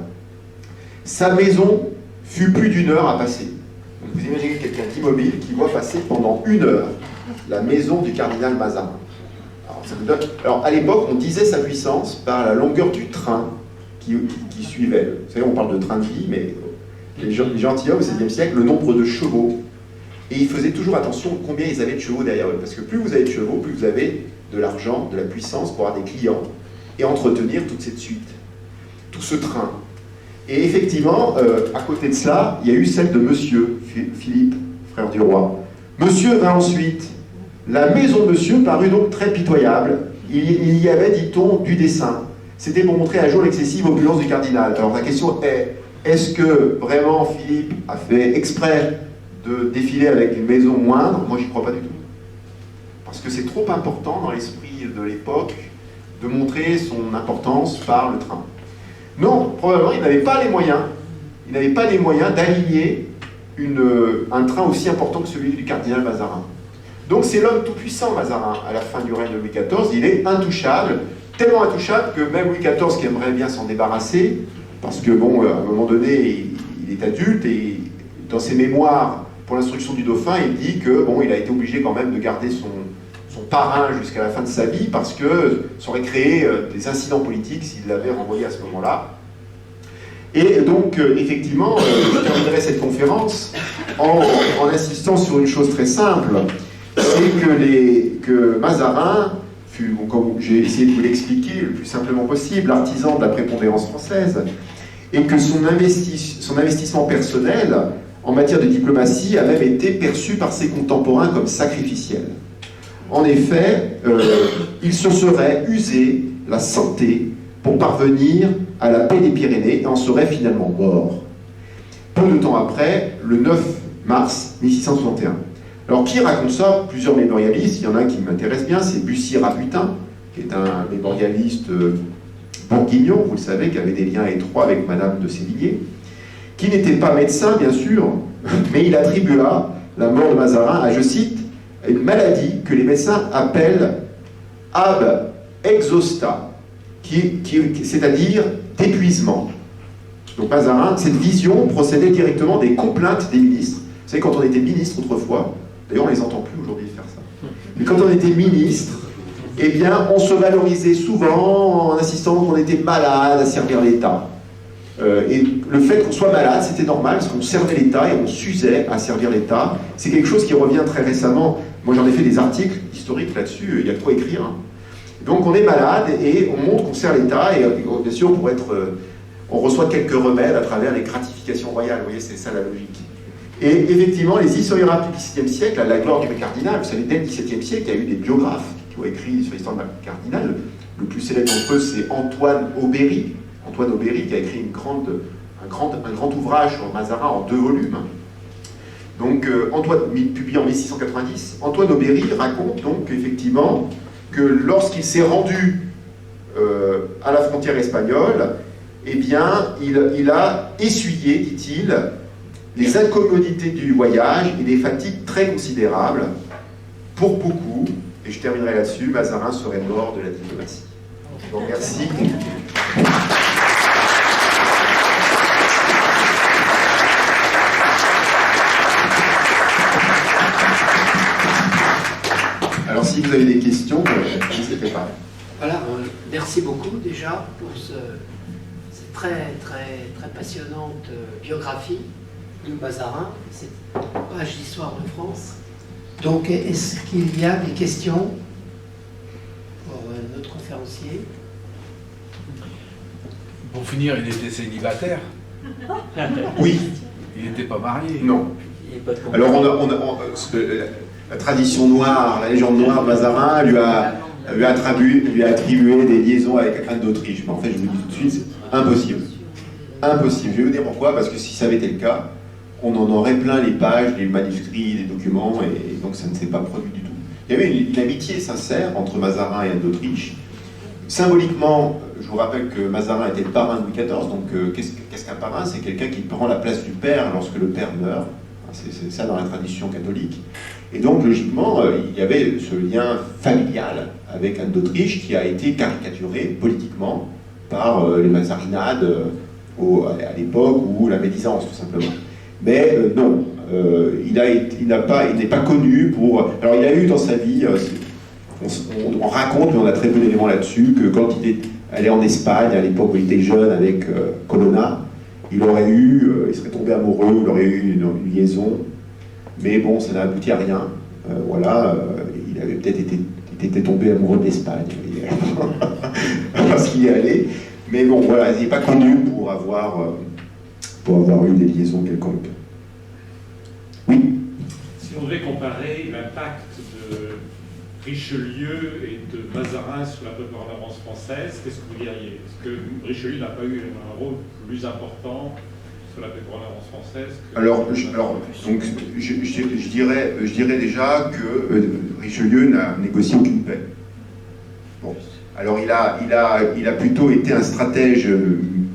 Sa maison fut plus d'1 heure à passer. Donc vous imaginez quelqu'un d'immobile qui voit passer pendant 1 heure la maison du cardinal Mazarin. Alors à l'époque, on disait sa puissance par la longueur du train qui suivait. Vous savez, on parle de train de vie, mais les gentilshommes au XVIe siècle, le nombre de chevaux. Et ils faisaient toujours attention à combien ils avaient de chevaux derrière eux. Parce que plus vous avez de chevaux, plus vous avez de l'argent, de la puissance pour avoir des clients et entretenir toute cette suite, tout ce train. Et effectivement, à côté de cela, il y a eu celle de Monsieur Philippe, frère du roi. Monsieur vint ensuite. La maison de Monsieur parut donc très pitoyable. Il y avait, dit-on, du dessin. C'était pour montrer à jour l'excessive opulence du cardinal. Alors la question est, est-ce que vraiment Philippe a fait exprès de défiler avec une maison moindre? Moi, j'y crois pas du tout. Parce que c'est trop important dans l'esprit de l'époque de montrer son importance par le train. Non, probablement, il n'avait pas les moyens. Il n'avait pas les moyens d'aligner un train aussi important que celui du cardinal Mazarin. Donc c'est l'homme tout-puissant, Mazarin, à la fin du règne de Louis XIV. Il est intouchable, tellement intouchable que même Louis XIV, qui aimerait bien s'en débarrasser, parce que, bon, à un moment donné, il est adulte, et dans ses mémoires pour l'instruction du dauphin, il dit que, bon, il a été obligé quand même de garder son parrain jusqu'à la fin de sa vie, parce que ça aurait créé des incidents politiques s'il l'avait renvoyé à ce moment-là. Et donc, effectivement, je terminerai cette conférence en insistant sur une chose très simple, c'est que Mazarin fut, bon, comme j'ai essayé de vous l'expliquer le plus simplement possible, l'artisan de la prépondérance française, et que son investissement personnel en matière de diplomatie a même été perçu par ses contemporains comme sacrificiel. En effet, il se serait usé la santé pour parvenir à la paix des Pyrénées et en serait finalement mort. Peu de temps après, le 9 mars 1661. Alors, qui raconte ça? Plusieurs mémorialistes. Il y en a un qui m'intéresse bien, c'est Bussy-Rabutin, qui est un mémorialiste bourguignon, vous le savez, qui avait des liens étroits avec Madame de Sévigné, qui n'était pas médecin, bien sûr, mais il attribua la mort de Mazarin à, je cite, une maladie que les médecins appellent ab exhausta, c'est-à-dire d'épuisement. Donc Mazarin, cette vision procédait directement des complaintes des ministres. Vous savez, quand on était ministre autrefois, d'ailleurs on ne les entend plus aujourd'hui faire ça, mais quand on était ministre, eh bien on se valorisait souvent en insistant qu'on était malade à servir l'État. Et le fait qu'on soit malade, c'était normal, parce qu'on servait l'État et on s'usait à servir l'État. C'est quelque chose qui revient très récemment. Moi j'en ai fait des articles historiques là-dessus, il y a de quoi écrire. Hein. Donc on est malade et on montre qu'on sert l'État, et bien sûr on reçoit quelques remèdes à travers les gratifications royales, vous voyez, c'est ça la logique. Et effectivement, les historiographes du XVIIe siècle, à la gloire du cardinal, vous savez, dès le XVIIe siècle, il y a eu des biographes qui ont écrit sur l'histoire du cardinal. Le plus célèbre d'entre eux, c'est Antoine Aubéry. Antoine Aubéry qui a écrit un grand ouvrage sur Mazarin en 2 volumes. Donc, publié en 1690, Antoine Aubéry raconte donc effectivement que lorsqu'il s'est rendu à la frontière espagnole, eh bien, il a essuyé, dit-il, les incommodités du voyage et des fatigues très considérables. Pour beaucoup, et je terminerai là-dessus, Mazarin serait mort de la diplomatie. Je vous remercie. Alors si vous avez des questions, n'hésitez pas. Voilà, merci beaucoup déjà pour cette très passionnante biographie de Mazarin, cette page d'histoire de France. Donc, est-ce qu'il y a des questions pour notre conférencier? Pour finir, il était célibataire. Oui. Il n'était pas marié. Non. Alors, la tradition noire, la légende noire, Mazarin lui a attribué des liaisons avec Anne d'Autriche. Mais en fait, je vous dis tout de suite, c'est impossible. Impossible. Je vais vous dire pourquoi, parce que si ça avait été le cas, on en aurait plein les pages, les manuscrits, les documents, et donc ça ne s'est pas produit du tout. Il y avait une amitié sincère entre Mazarin et Anne d'Autriche. Symboliquement, je vous rappelle que Mazarin était le parrain de Louis XIV, donc qu'est-ce qu'un parrain? C'est quelqu'un qui prend la place du père lorsque le père meurt. C'est ça dans la tradition catholique. Et donc, logiquement, il y avait ce lien familial avec Anne d'Autriche qui a été caricaturé politiquement par les mazarinades à l'époque, ou la médisance, tout simplement. Mais non, il n'est pas connu pour... Alors, il a eu dans sa vie, on raconte, mais on a très peu d'éléments là-dessus, que quand il est allé en Espagne, à l'époque où il était jeune avec Colonna, il serait tombé amoureux, il aurait eu une liaison, mais bon, ça n'a abouti à rien. Il avait peut-être été tombé amoureux de l'Espagne, parce qu'il y est allé. Mais bon, voilà, il n'est pas connu pour avoir eu des liaisons quelconques. Oui. Si on devait comparer l'impact de Richelieu et de Mazarin sur la préponderance française, qu'est-ce que vous diriez? Est-ce que Richelieu n'a pas eu un rôle plus important sur la préponderance française je dirais déjà que Richelieu n'a négocié aucune paix. Bon. Alors il a plutôt été un stratège,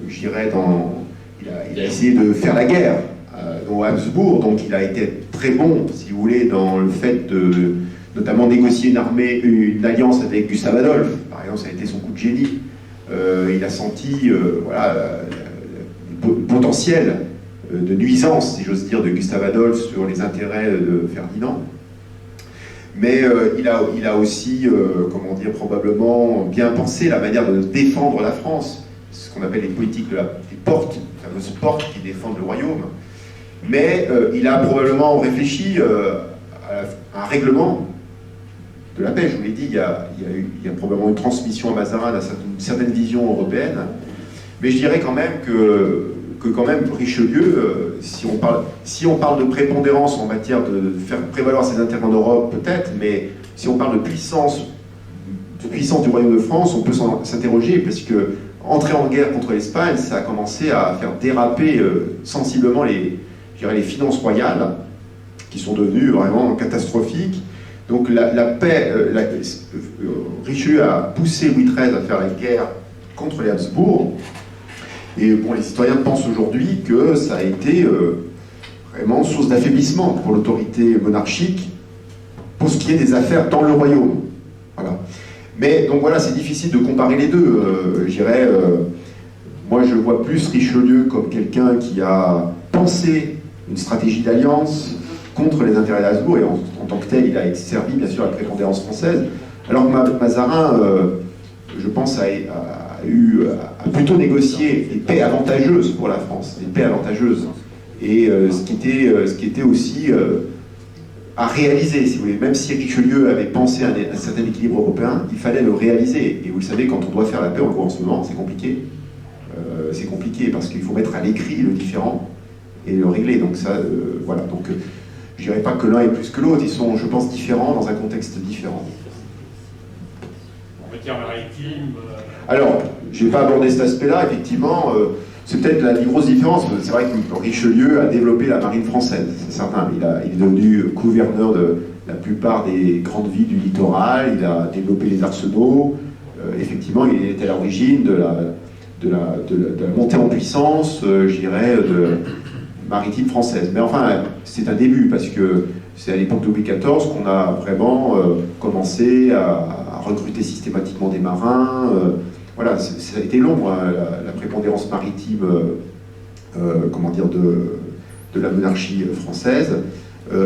je dirais, il a essayé de faire la guerre dans Habsbourg, donc il a été très bon, si vous voulez, dans le fait de notamment négocier une alliance avec Gustave Adolphe. Par exemple, ça a été son coup de génie. Il a senti le potentiel de nuisance, si j'ose dire, de Gustave Adolphe sur les intérêts de Ferdinand. Mais il a aussi, probablement bien pensé la manière de défendre la France, ce qu'on appelle les politiques des portes, les fameuses portes qui défendent le royaume. Mais il a probablement réfléchi à un règlement de la paix. Je vous l'ai dit, il y a probablement une transmission à Mazarin d'une certaine vision européenne. Mais je dirais quand même que Richelieu, si on parle de prépondérance en matière de faire prévaloir ses intérêts en Europe, peut-être, mais si on parle de puissance du royaume de France, on peut s'interroger, parce que entrer en guerre contre l'Espagne, ça a commencé à faire déraper sensiblement les finances royales, qui sont devenues vraiment catastrophiques. Donc la paix, Richelieu a poussé Louis XIII à faire la guerre contre les Habsbourg. Et bon, les historiens pensent aujourd'hui que ça a été vraiment source d'affaiblissement pour l'autorité monarchique pour ce qui est des affaires dans le royaume. Voilà. Mais donc voilà, c'est difficile de comparer les deux. Je dirais, moi je vois plus Richelieu comme quelqu'un qui a pensé une stratégie d'alliance contre les intérêts d'Habsbourg, et en tant que tel, il a servi bien sûr à la prépondérance française, alors que Mazarin, je pense, a plutôt négocié des paix avantageuses pour la France, des paix avantageuses, et ce qui était aussi à réaliser, si vous voulez. Même si Richelieu avait pensé à un certain équilibre européen, il fallait le réaliser. Et vous le savez, quand on doit faire la paix, encore en ce moment, c'est compliqué. C'est compliqué parce qu'il faut mettre à l'écrit le différent et le régler. Donc ça, voilà. Donc je dirais pas que l'un est plus que l'autre. Ils sont, je pense, différents dans un contexte différent. En matière maritime. Alors, je n'ai pas abordé cet aspect-là. Effectivement, c'est peut-être la grosse différence. C'est vrai que Richelieu a développé la marine française, c'est certain. Il est devenu gouverneur de la plupart des grandes villes du littoral. Il a développé les arsenaux. Effectivement, il était à l'origine de la montée en puissance, je dirais, maritime française. Mais enfin, c'est un début, parce que c'est à l'époque de Louis XIV qu'on a vraiment commencé à recruter systématiquement des marins. Voilà, ça a été long, hein, la prépondérance maritime de la monarchie française.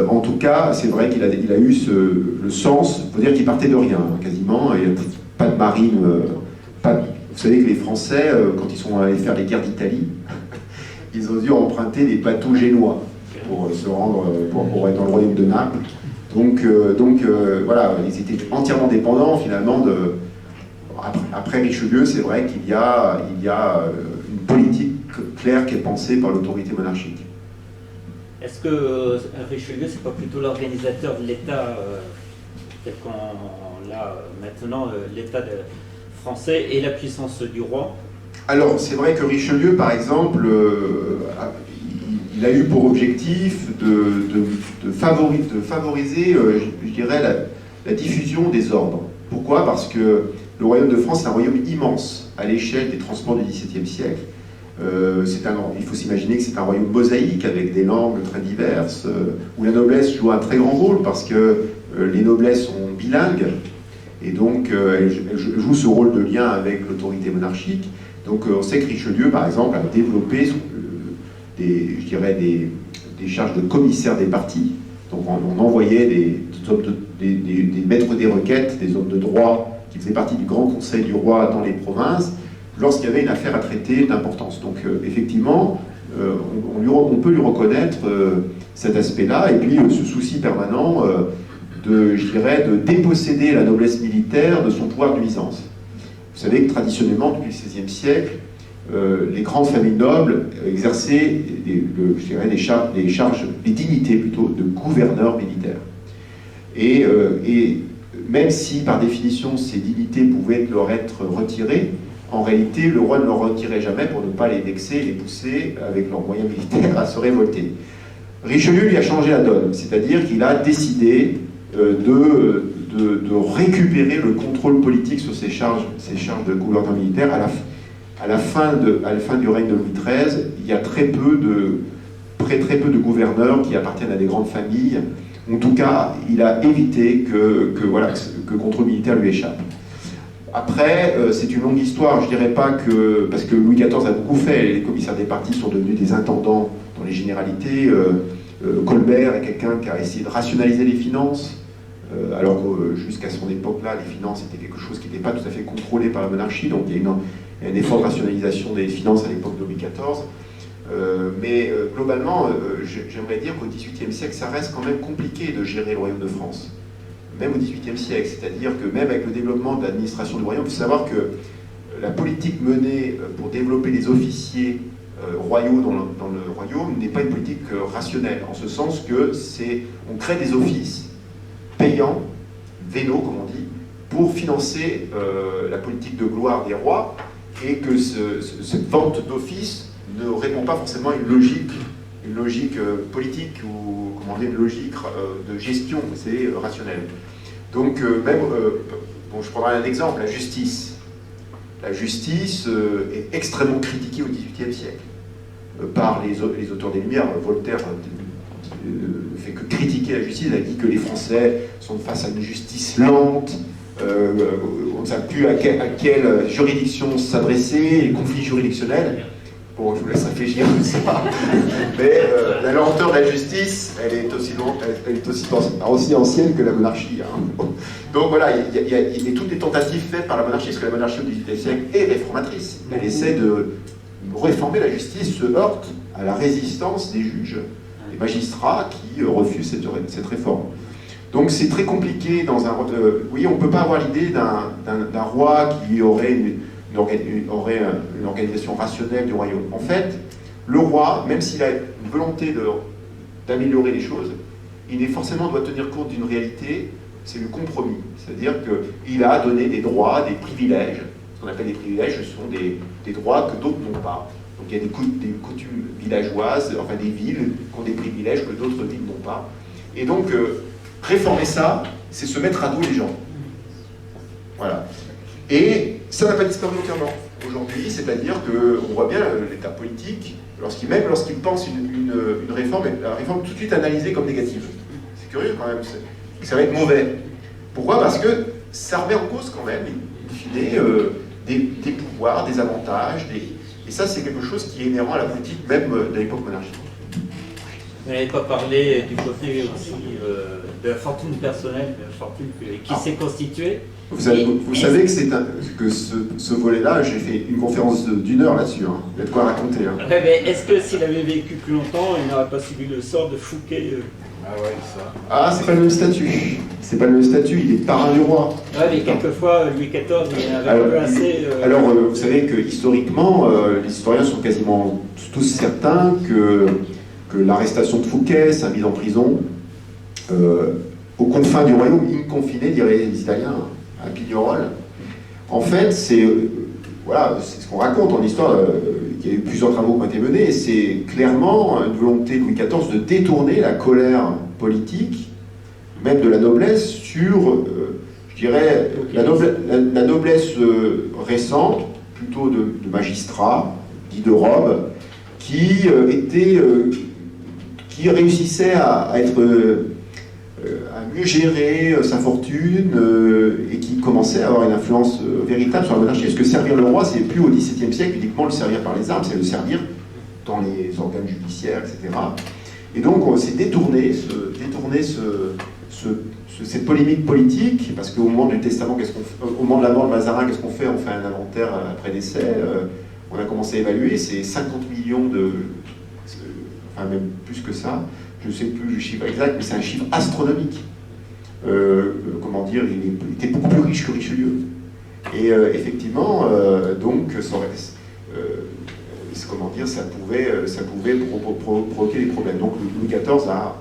En tout cas, c'est vrai qu'il a eu le sens, il faut dire qu'il partait de rien, hein, quasiment, et pas de marine. Vous savez que les Français, quand ils sont allés faire les guerres d'Italie, ils ont dû emprunter des bateaux génois pour se rendre, pour être dans le royaume de Naples. Donc voilà, ils étaient entièrement dépendants finalement de... Après Richelieu, c'est vrai qu'il y a une politique claire qui est pensée par l'autorité monarchique. Est-ce que Richelieu, c'est pas plutôt l'organisateur de l'État tel qu'on l'a maintenant, l'État français et la puissance du roi? Alors, c'est vrai que Richelieu, par exemple, il a eu pour objectif de favoriser, je dirais, la diffusion des ordres. Pourquoi? Parce que le royaume de France est un royaume immense à l'échelle des transports du XVIIe siècle. Il faut s'imaginer que c'est un royaume mosaïque avec des langues très diverses, où la noblesse joue un très grand rôle parce que les noblesses sont bilingues et donc elles jouent ce rôle de lien avec l'autorité monarchique. Donc on sait que Richelieu, par exemple, a développé des charges de commissaire des partis. Donc on envoyait des maîtres des requêtes, des hommes de droit qui faisaient partie du grand conseil du roi dans les provinces, lorsqu'il y avait une affaire à traiter d'importance. Donc effectivement, on peut lui reconnaître cet aspect-là, et puis ce souci permanent de déposséder la noblesse militaire de son pouvoir de nuisance. Vous savez que traditionnellement, depuis le XVIe siècle, les grandes familles nobles exerçaient les dignités plutôt de gouverneurs militaires. Et même si par définition ces dignités pouvaient leur être retirées, en réalité le roi ne leur retirait jamais pour ne pas les vexer et les pousser avec leurs moyens militaires à se révolter. Richelieu lui a changé la donne, c'est-à-dire qu'il a décidé de récupérer le contrôle politique sur ces charges de gouverneur militaire. À la fin du règne de Louis XIII, il y a très peu de gouverneurs qui appartiennent à des grandes familles. En tout cas, il a évité que le contrôle militaire lui échappe. Après, c'est une longue histoire, je dirais pas que... Parce que Louis XIV a beaucoup fait, les commissaires des partis sont devenus des intendants dans les généralités. Colbert est quelqu'un qui a essayé de rationaliser les finances, alors que jusqu'à son époque-là, les finances étaient quelque chose qui n'était pas tout à fait contrôlé par la monarchie, donc il y a un effort de rationalisation des finances à l'époque de Louis XIV. Mais globalement, j'aimerais dire qu'au XVIIIe siècle, ça reste quand même compliqué de gérer le royaume de France. Même au XVIIIe siècle, c'est-à-dire que même avec le développement de l'administration du royaume, il faut savoir que la politique menée pour développer les officiers royaux dans le royaume n'est pas une politique rationnelle, en ce sens que on crée des offices payants, vénaux comme on dit, pour financer la politique de gloire des rois, et que cette vente d'office ne répond pas forcément à une logique politique ou comment dire, une logique de gestion, c'est rationnel. Donc je prendrai un exemple, la justice. La justice est extrêmement critiquée au XVIIIe siècle par les auteurs des Lumières. Voltaire ne fait que critiquer la justice, il a dit que les Français sont face à une justice lente, on ne sait plus à quelle juridiction s'adresser, les conflits juridictionnels. Bon, je vous laisse réfléchir à ça. Mais la lenteur de la justice, elle est aussi ancienne que la monarchie. Hein. Donc voilà, il y a toutes les tentatives faites par la monarchie, parce que la monarchie au XVIIIe siècle est réformatrice. Elle essaie de réformer la justice, se heurte à la résistance des juges, des magistrats qui refusent cette réforme. Donc c'est très compliqué dans un... oui, on ne peut pas avoir l'idée d'un roi qui aurait une organisation rationnelle du royaume. En fait, le roi, même s'il a une volonté d'améliorer les choses, il forcément doit tenir compte d'une réalité, c'est le compromis. C'est-à-dire qu'il a donné des droits, des privilèges. Ce qu'on appelle des privilèges, ce sont des droits que d'autres n'ont pas. Donc il y a des coutumes villageoises, enfin des villes qui ont des privilèges que d'autres villes n'ont pas. Et donc, réformer ça, c'est se mettre à dos les gens. Voilà. Et ça n'a pas disparu entièrement aujourd'hui, c'est-à-dire qu'on voit bien l'état politique, même lorsqu'il pense une réforme, la réforme est tout de suite analysée comme négative. C'est curieux quand même, ça va être mauvais. Pourquoi? Parce que ça remet en cause quand même, in fine, des pouvoirs, des avantages, et ça c'est quelque chose qui est inhérent à la politique même de l'époque monarchique. Vous n'avez pas parlé du côté aussi de la fortune personnelle, de la fortune qui s'est constituée. Vous savez que ce volet-là, j'ai fait une conférence d'1 heure là-dessus. Hein. Il y a de quoi raconter. Hein. Ouais, mais est-ce que s'il avait vécu plus longtemps, il n'aurait pas subi le sort de Fouquet Ah ouais, ça. Ah, c'est pas le même statut. C'est pas le même statut, il est parrain du roi. Ouais, mais quelquefois, Louis XIV, il avait un peu assez... Alors, vous savez que historiquement, les historiens sont quasiment tous certains que que l'arrestation de Fouquet, sa mise en prison, aux confins du royaume, in confine, diraient les Italiens, à Pignerol. En fait, c'est voilà, c'est ce qu'on raconte en histoire. Il y a eu plusieurs travaux qui ont été menés, et c'est clairement une volonté de Louis XIV de détourner la colère politique, même de la noblesse, sur, je dirais, la noblesse récente, plutôt de magistrats, dits de robe, qui réussissait à mieux gérer sa fortune et qui commençait à avoir une influence véritable sur la monarchie. Parce que servir le roi, c'est plus au XVIIe siècle uniquement le servir par les armes, c'est le servir dans les organes judiciaires, etc. Et donc c'est détourner cette polémique politique, parce qu'au moment du testament, au moment de la mort de Mazarin, qu'est-ce qu'on fait? On fait un inventaire après décès. On a commencé à évaluer, c'est 50 millions enfin même plus que ça, je ne sais plus le chiffre exact, mais c'est un chiffre astronomique. Comment dire, il était beaucoup plus riche que Richelieu. Et effectivement, donc, comment dire, ça pouvait provoquer des problèmes. Donc Louis XIV a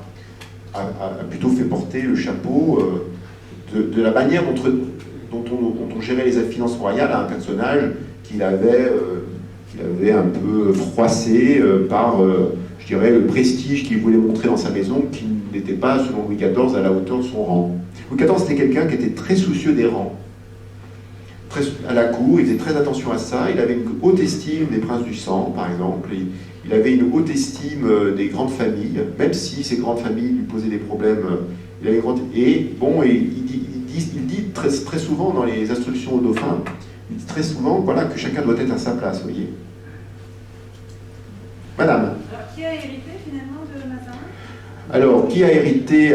plutôt fait porter le chapeau de la manière dont on gérait les finances royales à un personnage qu'il avait un peu froissé par, je dirais, le prestige qu'il voulait montrer dans sa maison, qui n'était pas, selon Louis XIV, à la hauteur de son rang. Louis XIV, c'était quelqu'un qui était très soucieux des rangs. À la cour, il faisait très attention à ça. Il avait une haute estime des princes du sang, par exemple. Il avait une haute estime des grandes familles, même si ces grandes familles lui posaient des problèmes. Et bon, il dit très souvent dans les instructions au dauphin, il dit très souvent, voilà, que chacun doit être à sa place, vous voyez. Madame. Alors, qui a hérité finalement de Mazarin? Alors, qui a hérité?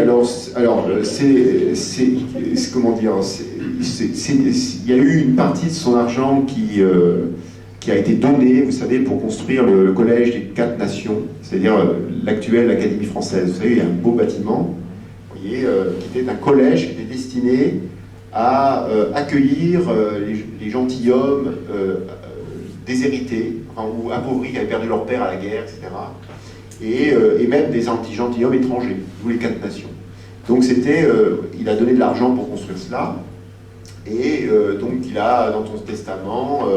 C'est comment dire? Il y a eu une partie de son argent qui a été donnée, vous savez, pour construire le collège des 4 nations, c'est-à-dire l'actuelle Académie française. Vous savez, il y a un beau bâtiment, vous voyez, qui était un collège qui était destiné à accueillir les gentilshommes déshérités, enfin, ou appauvris, qui avaient perdu leur père à la guerre, etc. Et même des gentilshommes étrangers, tous les 4 nations. Donc il a donné de l'argent pour construire cela, et donc il a, dans son testament,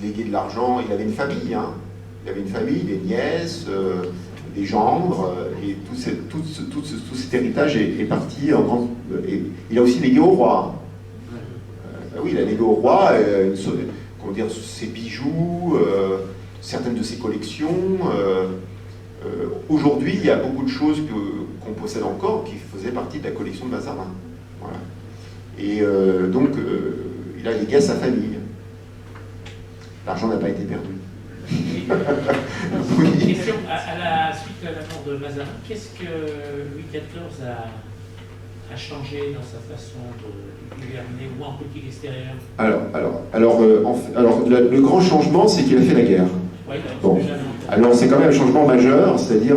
délégué de l'argent. Il avait une famille, hein. Il avait une famille, des nièces, des gendres, et tout cet héritage est parti en grande... il a aussi légué au roi. Oui, il a légué au roi comment dire, ses bijoux, certaines de ses collections. Aujourd'hui, il y a beaucoup de choses qu'on possède encore qui faisaient partie de la collection de Mazarin. Voilà. Et donc, il a légué à sa famille. L'argent n'a pas été perdu. Oui. Question, à la suite de la mort de Mazarin, qu'est-ce que Louis XIV a changé dans sa façon de gouverner, ou en politique extérieure? Alors, le grand changement, c'est qu'il a fait la guerre. Oui, bon. Alors, c'est quand même un changement majeur, c'est-à-dire,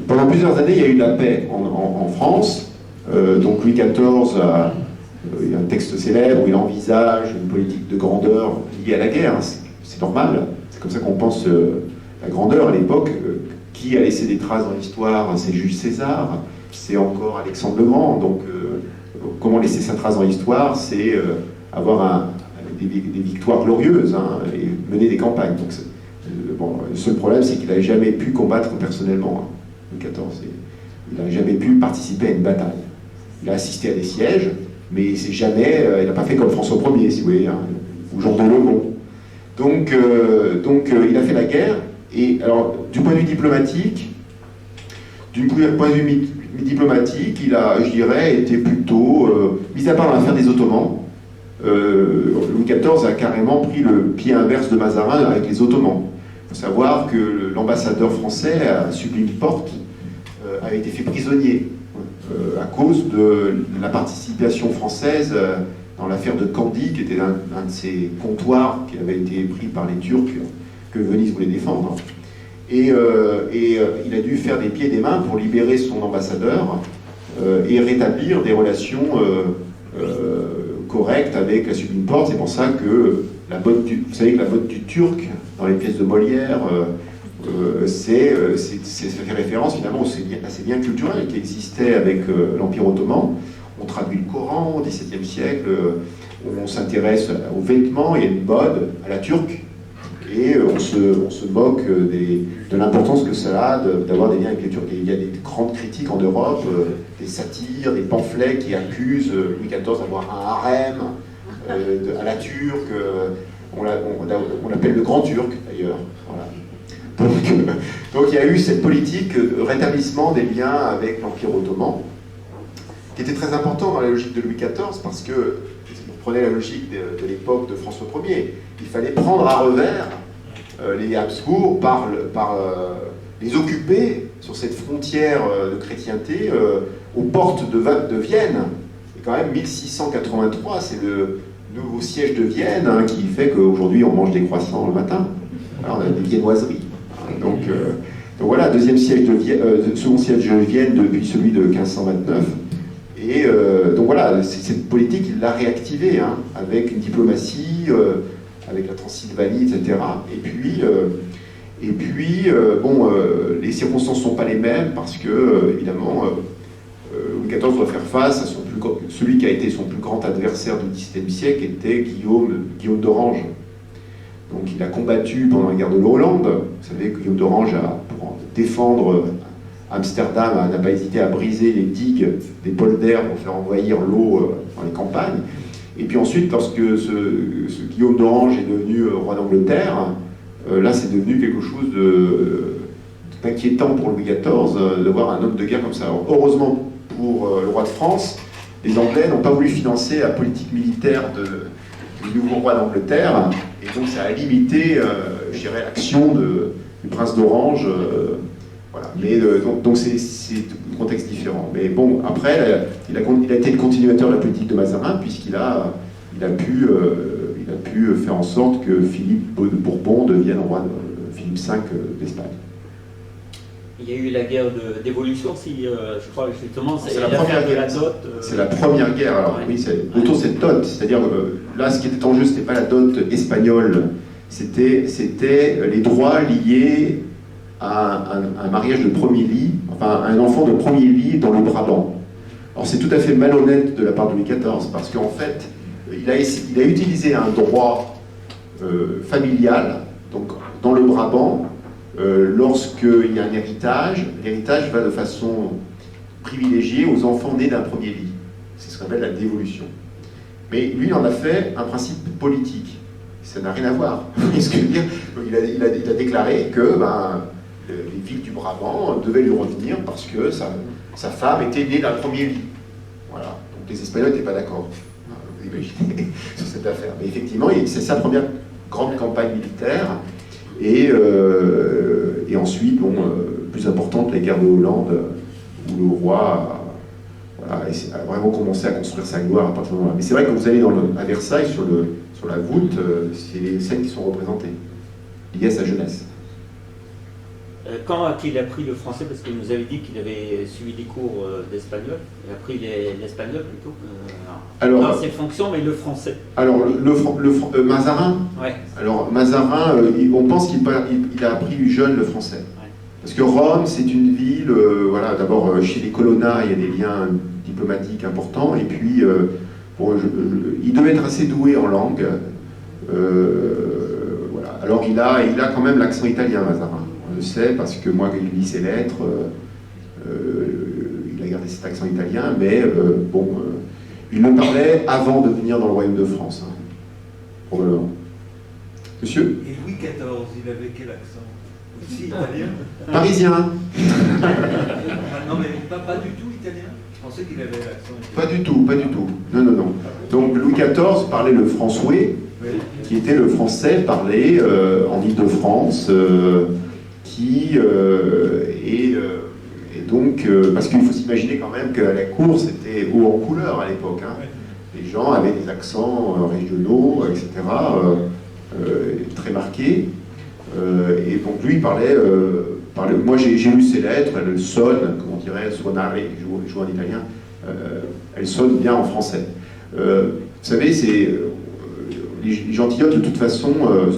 pendant plusieurs années, il y a eu de la paix en France. Donc, Louis XIV il y a un texte célèbre où il envisage une politique de grandeur liée à la guerre. C'est normal, c'est comme ça qu'on pense la grandeur à l'époque. Qui a laissé des traces dans l'histoire? C'est Jules César, c'est encore Alexandre le Grand. Donc, comment laisser sa trace dans l'histoire? C'est avoir des victoires glorieuses, hein, et mener des campagnes. Donc, le seul problème, c'est qu'il n'a jamais pu combattre personnellement, hein, Louis XIV. Il n'a jamais pu participer à une bataille. Il a assisté à des sièges, mais il n'a pas fait comme François Ier, si vous voulez, hein, ou Jean de Lebon. Donc, il a fait la guerre, et alors, du point de vue diplomatique, il a, je dirais, été plutôt, mis à part dans l'affaire des Ottomans, Louis XIV a carrément pris le pied inverse de Mazarin avec les Ottomans. Il faut savoir que l'ambassadeur français à Sublime Porte avait été fait prisonnier à cause de la participation française dans l'affaire de Candie, qui était un de ces comptoirs qui avait été pris par les Turcs que Venise voulait défendre. Et il a dû faire des pieds et des mains pour libérer son ambassadeur et rétablir des relations correctes avec la Sublime Porte. C'est pour ça que vous savez que la botte du Turc, dans les pièces de Molière, ça fait référence finalement à ces liens culturels qui existaient avec l'Empire ottoman. On traduit le Coran au XVIIe siècle, on s'intéresse aux vêtements et à une mode à la turque, et on se moque de l'importance que ça a d'avoir des liens avec les Turcs. Et il y a des grandes critiques en Europe, des satires, des pamphlets qui accusent Louis XIV d'avoir un harem à la turque. On l'appelle le Grand Turc d'ailleurs. Voilà. Donc il y a eu cette politique de rétablissement des liens avec l'Empire ottoman, qui était très important dans la logique de Louis XIV, parce que, si vous prenez la logique de l'époque de François Ier, il fallait prendre à revers les Habsbourg par les occuper sur cette frontière de chrétienté aux portes de Vienne. Et quand même 1683, c'est le nouveau siège de Vienne qui fait qu'aujourd'hui on mange des croissants le matin. Alors, on a des viennoiseries. Donc voilà, second siège de Vienne depuis celui de 1529. Et donc voilà, cette politique, il l'a réactivée, avec une diplomatie, avec la Transylvanie, etc. Et puis, les circonstances ne sont pas les mêmes parce que, évidemment, Louis XIV doit faire face à celui qui a été son plus grand adversaire du XVIIe siècle, était Guillaume d'Orange. Donc il a combattu pendant la guerre de Hollande. Vous savez que Guillaume d'Orange, pour défendre Amsterdam, n'a pas hésité à briser les digues des polders pour faire envahir l'eau dans les campagnes. Et puis ensuite, lorsque ce Guillaume d'Orange est devenu roi d'Angleterre, là c'est devenu quelque chose d'inquiétant pour Louis XIV de voir un homme de guerre comme ça. Alors, heureusement pour le roi de France, les Anglais n'ont pas voulu financer la politique militaire du nouveau roi d'Angleterre, et donc ça a limité, je dirais, l'action du prince d'Orange. Voilà. Mais donc c'est un contexte différent. Mais bon, après, il a été le continuateur de la politique de Mazarin, puisqu'il a pu faire en sorte que Philippe de Bourbon devienne roi Philippe V d'Espagne. Il y a eu la guerre d'évolution, je crois justement, c'est la première guerre. C'est la première guerre. Alors oui, c'est autour de cette dot. C'est-à-dire là, ce qui était en jeu, c'était pas la dot espagnole, c'était les droits liés à un mariage de premier lit, enfin un enfant de premier lit dans le Brabant. Alors c'est tout à fait malhonnête de la part de Louis XIV, parce qu'en fait, il a utilisé un droit familial, donc dans le Brabant. Lorsqu'il y a un héritage, l'héritage va de façon privilégiée aux enfants nés d'un premier lit. C'est ce qu'on appelle la dévolution. Mais lui, il en a fait un principe politique. Ça n'a rien à voir. Ce que je veux dire, il a déclaré que les villes du Brabant devaient lui revenir parce que sa femme était née d'un premier lit. Voilà. Donc les Espagnols n'étaient pas d'accord, vous imaginez, sur cette affaire. Mais effectivement, c'est sa première grande campagne militaire. Et ensuite, plus importante, la guerre de Hollande, où le roi a vraiment commencé à construire sa gloire à partir de là. Mais c'est vrai que quand vous allez à Versailles, sur la voûte, c'est les scènes qui sont représentées, liées à sa jeunesse. Quand a-t-il appris le français? Parce qu'il nous avait dit qu'il avait suivi des cours d'espagnol. Il a appris l'espagnol plutôt. Alors, ses fonctions, mais le français. Alors, Mazarin. Ouais. Alors, Mazarin, on pense qu'il a appris jeune le français. Ouais. Parce que Rome, c'est une ville, voilà, d'abord, chez les Colonna, il y a des liens diplomatiques importants, et puis, il devait être assez doué en langue. Voilà. Alors, il a quand même l'accent italien, Mazarin. On le sait, parce que moi, quand il lit ses lettres, il a gardé cet accent italien, mais il le parlait avant de venir dans le royaume de France, probablement. Monsieur? Et Louis XIV, il avait quel accent? Aussi italien? Parisien. Non, mais pas du tout italien? Je pensais qu'il avait l'accent Pas italien. du tout. Non. Donc Louis XIV parlait le français, qui était le français parlé en Île-de-France, et donc, parce qu'il faut s'imaginer quand même qu'à la cour, c'était haut en couleur à l'époque. Les gens avaient des accents régionaux, etc., très marqués. Et donc lui, il parlait moi j'ai lu ses lettres, elles sonnent, comment on dirait, suonare, je joue en italien, elles sonnent bien en français. Vous savez, les gentilshommes, de toute façon,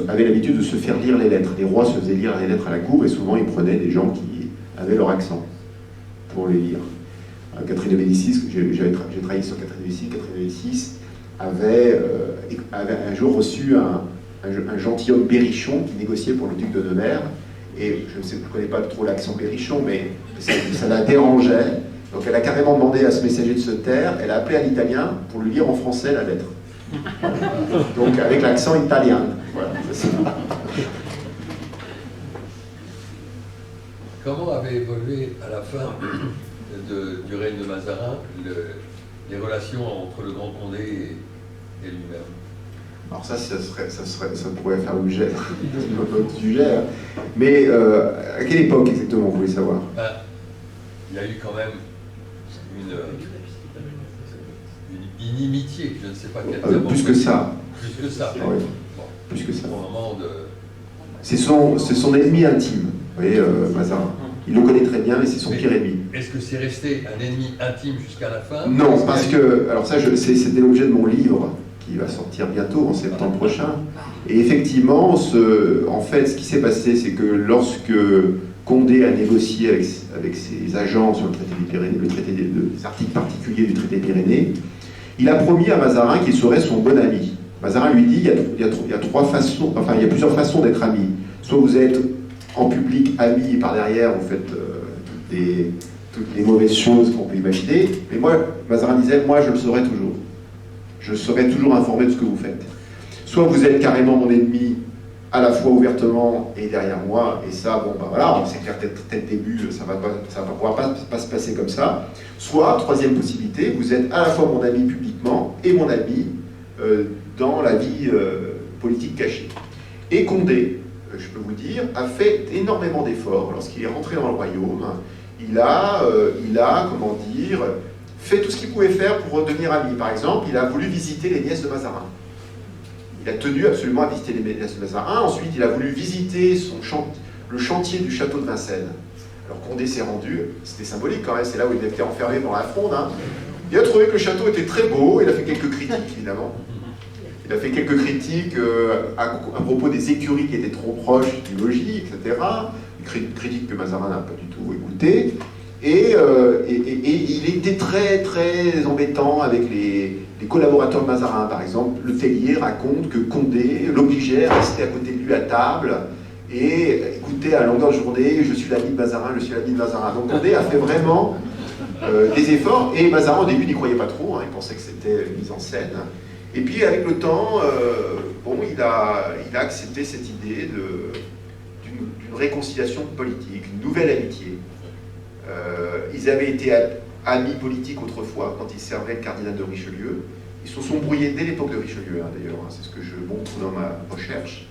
avaient l'habitude de se faire lire les lettres. Les rois se faisaient lire les lettres à la cour, et souvent ils prenaient des gens qui avaient leur accent pour les lire. Catherine de Médicis, j'ai travaillé sur Catherine de Médicis. Catherine de Médicis avait un jour reçu un gentilhomme berrichon qui négociait pour le duc de Nevers, et je ne connais pas trop l'accent berrichon, mais ça la dérangeait. Donc elle a carrément demandé à ce messager de se taire, elle a appelé à l'italien pour lui lire en français la lettre. Donc avec l'accent italien. Voilà, c'est ça. Comment avait évolué à la fin du règne de Mazarin les relations entre le Grand Condé et lui-même? Alors ça pourrait faire l'objet d'un autre sujet. Mais à quelle époque exactement, vous voulez savoir? Il y a eu quand même une inimitié, je ne sais pas quel terme. Plus que ça. Plus que ça. Oui. Bon. Plus que ça. Au moment de... C'est son ennemi intime, vous voyez, Mazarin. Il le connaît très bien, mais c'est son pire ennemi. Est-ce que c'est resté un ennemi intime jusqu'à la fin? Non, parce que... Alors ça, c'était l'objet de mon livre, qui va sortir bientôt, en septembre prochain. Et effectivement, en fait, ce qui s'est passé, c'est que lorsque Condé a négocié avec ses agents sur le traité des Pyrénées, les articles particuliers du traité des Pyrénées, il a promis à Mazarin qu'il serait son bon ami. Mazarin lui dit, il y a trois façons, enfin il y a plusieurs façons d'être ami. Soit vous êtes en public ami et par derrière vous faites toutes les mauvaises choses qu'on peut imaginer. Mais moi, Mazarin disait, moi je le serai toujours. Je serai toujours informé de ce que vous faites. Soit vous êtes carrément mon ennemi, à la fois ouvertement et derrière moi, et ça, bon ben voilà, on sait clair dès le début, ça va pouvoir pas se passer comme ça. Soit, troisième possibilité, vous êtes à la fois mon ami publiquement et mon ami dans la vie politique cachée. Et Condé, je peux vous dire, a fait énormément d'efforts lorsqu'il est rentré dans le royaume. Il a, comment dire, fait tout ce qu'il pouvait faire pour devenir ami. Par exemple, il a voulu visiter les nièces de Mazarin. Il a tenu absolument à visiter les nièces de Mazarin. Ensuite, il a voulu visiter le chantier du château de Vincennes. Alors Condé s'est rendu, c'était symbolique quand même, c'est là où il était enfermé pendant la Fronde. Hein. Il a trouvé que le château était très beau, il a fait quelques critiques évidemment. Il a fait quelques critiques à propos des écuries qui étaient trop proches du logis, etc. Une critique que Mazarin n'a pas du tout écoutée. Et il était très très embêtant avec les collaborateurs de Mazarin. Par exemple, Le Tellier raconte que Condé l'obligeait à rester à côté de lui à table et écouter à longueur de journée « Je suis l'ami de Mazarin, je suis l'ami de Mazarin ». Donc Condé a fait vraiment des efforts, et Mazarin au début n'y croyait pas trop, hein, il pensait que c'était une mise en scène. Et puis avec le temps, il a accepté cette idée d'une réconciliation politique, une nouvelle amitié. Ils avaient été amis politiques autrefois, quand ils servaient le cardinal de Richelieu. Ils se sont brouillés dès l'époque de Richelieu, hein, d'ailleurs, hein, c'est ce que je montre dans ma recherche.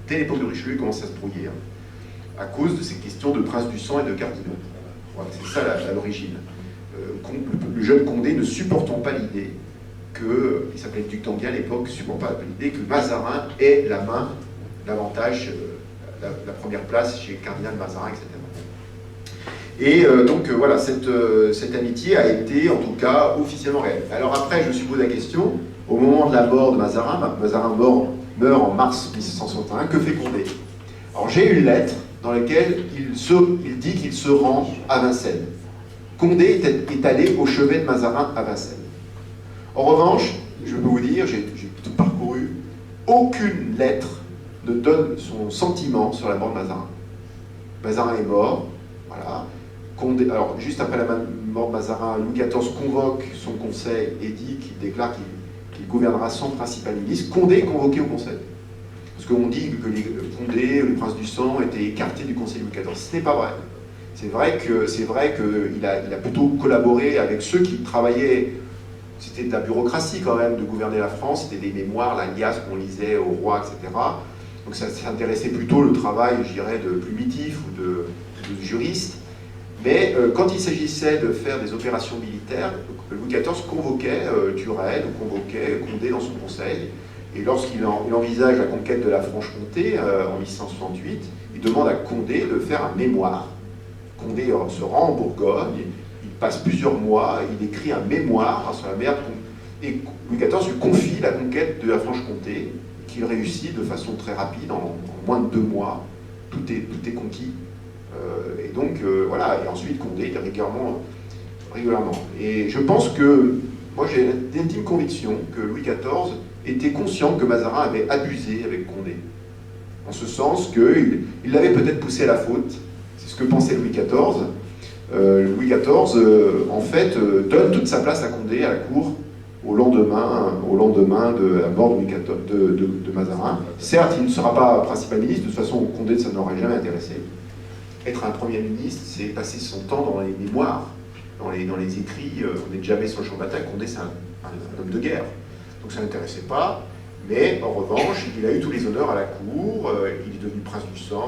Dès l'époque de Richelieu, ils commencent à se brouiller, hein, à cause de ces questions de prince du sang et de cardinaux. Voilà, c'est ça l'origine. Le jeune Condé ne supportant pas l'idée il s'appelait Duc d'Enghien à l'époque, ne supportant pas l'idée que Mazarin ait la main, l'avantage, la première place chez le cardinal Mazarin, etc. Et donc voilà, cette amitié a été en tout cas officiellement réelle. Alors après, je me suis posé la question, au moment de la mort de Mazarin, Mazarin meurt en mars 1761, que fait Condé? Alors j'ai une lettre dans laquelle il dit qu'il se rend à Vincennes. Condé est allé au chevet de Mazarin à Vincennes. En revanche, je peux vous dire, j'ai tout parcouru, aucune lettre ne donne son sentiment sur la mort de Mazarin. Mazarin est mort, voilà. Condé, alors, juste après la mort de Mazarin, Louis XIV convoque son conseil et déclare qu'il gouvernera sans principal ministre. Condé est convoqué au conseil. Parce qu'on dit que Condé, le prince du sang, était écarté du conseil Louis XIV. Ce n'est pas vrai. C'est vrai qu'il a plutôt collaboré avec ceux qui travaillaient. C'était de la bureaucratie quand même de gouverner la France, c'était des mémoires, la liasse qu'on lisait au roi, etc. Donc ça s'intéressait plutôt le travail, je dirais, de plumitif ou de juriste. Mais quand il s'agissait de faire des opérations militaires, Louis XIV convoquait Turenne, convoquait Condé dans son conseil. Et lorsqu'il envisage la conquête de la Franche-Comté en 1668, il demande à Condé de faire un mémoire. Condé se rend en Bourgogne, il passe plusieurs mois, il écrit un mémoire sur la mer, et Louis XIV lui confie la conquête de la Franche-Comté, qu'il réussit de façon très rapide, en moins de 2 mois, tout est conquis. Et donc, voilà, et ensuite Condé régulièrement. Et je pense que, moi j'ai d'intime conviction que Louis XIV était conscient que Mazarin avait abusé avec Condé. En ce sens qu'il l'avait peut-être poussé à la faute, c'est ce que pensait Louis XIV. Louis XIV, en fait, donne toute sa place à Condé, à la cour, au lendemain de la mort de, Louis XIV, de Mazarin. Certes, il ne sera pas principal ministre, de toute façon, Condé, ça ne l'aurait jamais intéressé. Être un Premier ministre, c'est passer son temps dans les mémoires, dans les écrits. On n'est jamais sur le champ de bataille. Condé, c'est un homme de guerre. Donc ça ne l'intéressait pas. Mais en revanche, il a eu tous les honneurs à la cour. Il est devenu prince du sang.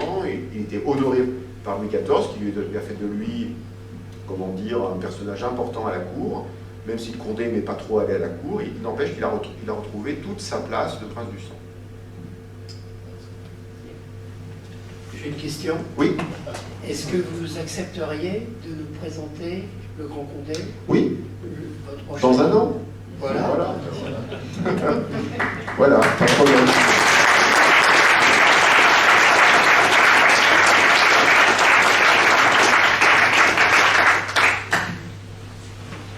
Il était honoré par Louis XIV, qui lui a fait de lui, comment dire, un personnage important à la cour. Même si Condé n'aimait pas trop aller à la cour, il n'empêche qu'il a retrouvé toute sa place de prince du sang. J'ai une question. Oui. Est-ce que vous accepteriez de nous présenter le Grand Condé? Oui. Votre prochain... Dans un an. Voilà. Voilà, pas de problème.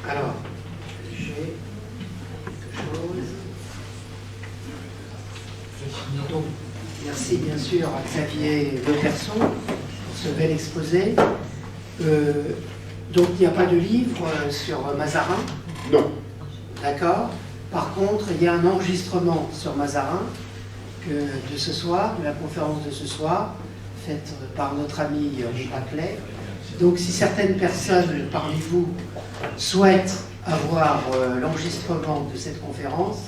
Alors, j'ai quelque chose. Donc, merci bien sûr à Xavier Le Person pour ce bel exposé. Donc, il n'y a pas de livre sur Mazarin? Non. D'accord. Par contre, il y a un enregistrement sur Mazarin de ce soir, de la conférence de ce soir, faite par notre ami Henri Paclet. Donc, si certaines personnes parmi vous souhaitent avoir l'enregistrement de cette conférence,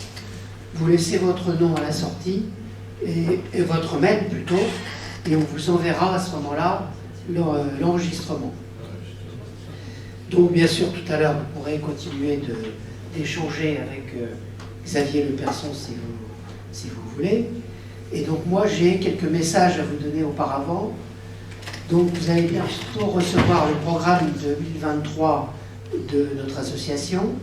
vous laissez votre nom à la sortie, et votre mail plutôt, et on vous enverra à ce moment-là l'enregistrement. Donc, bien sûr, tout à l'heure, vous pourrez continuer d'échanger avec Xavier Le Person si vous voulez. Et donc moi j'ai quelques messages à vous donner auparavant. Donc vous allez bientôt recevoir le programme 2023 de notre association.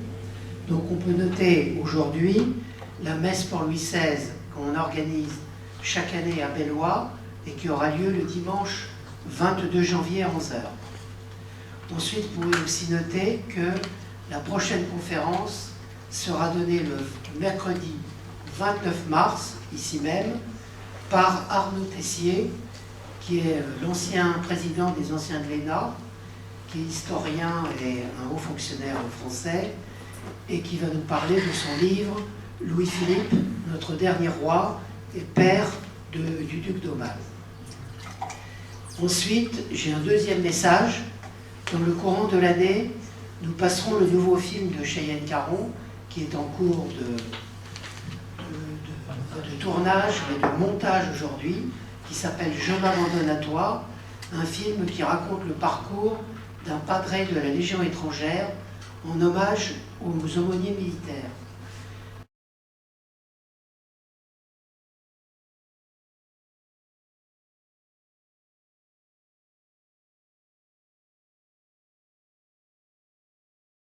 Donc on peut noter aujourd'hui la messe pour Louis XVI qu'on organise chaque année à Bellois et qui aura lieu le dimanche 22 janvier à 11h. Ensuite, vous pouvez aussi noter que la prochaine conférence sera donnée le mercredi 29 mars, ici même, par Arnaud Tessier, qui est l'ancien président des anciens de l'ENA, qui est historien et un haut fonctionnaire français, et qui va nous parler de son livre « Louis-Philippe, notre dernier roi et père du duc d'Aumale ». Ensuite, j'ai un deuxième message. Dans le courant de l'année, nous passerons le nouveau film de Cheyenne Caron, qui est en cours de tournage et de montage aujourd'hui, qui s'appelle « Je m'abandonne à toi », un film qui raconte le parcours d'un padre de la Légion étrangère en hommage aux aumôniers militaires.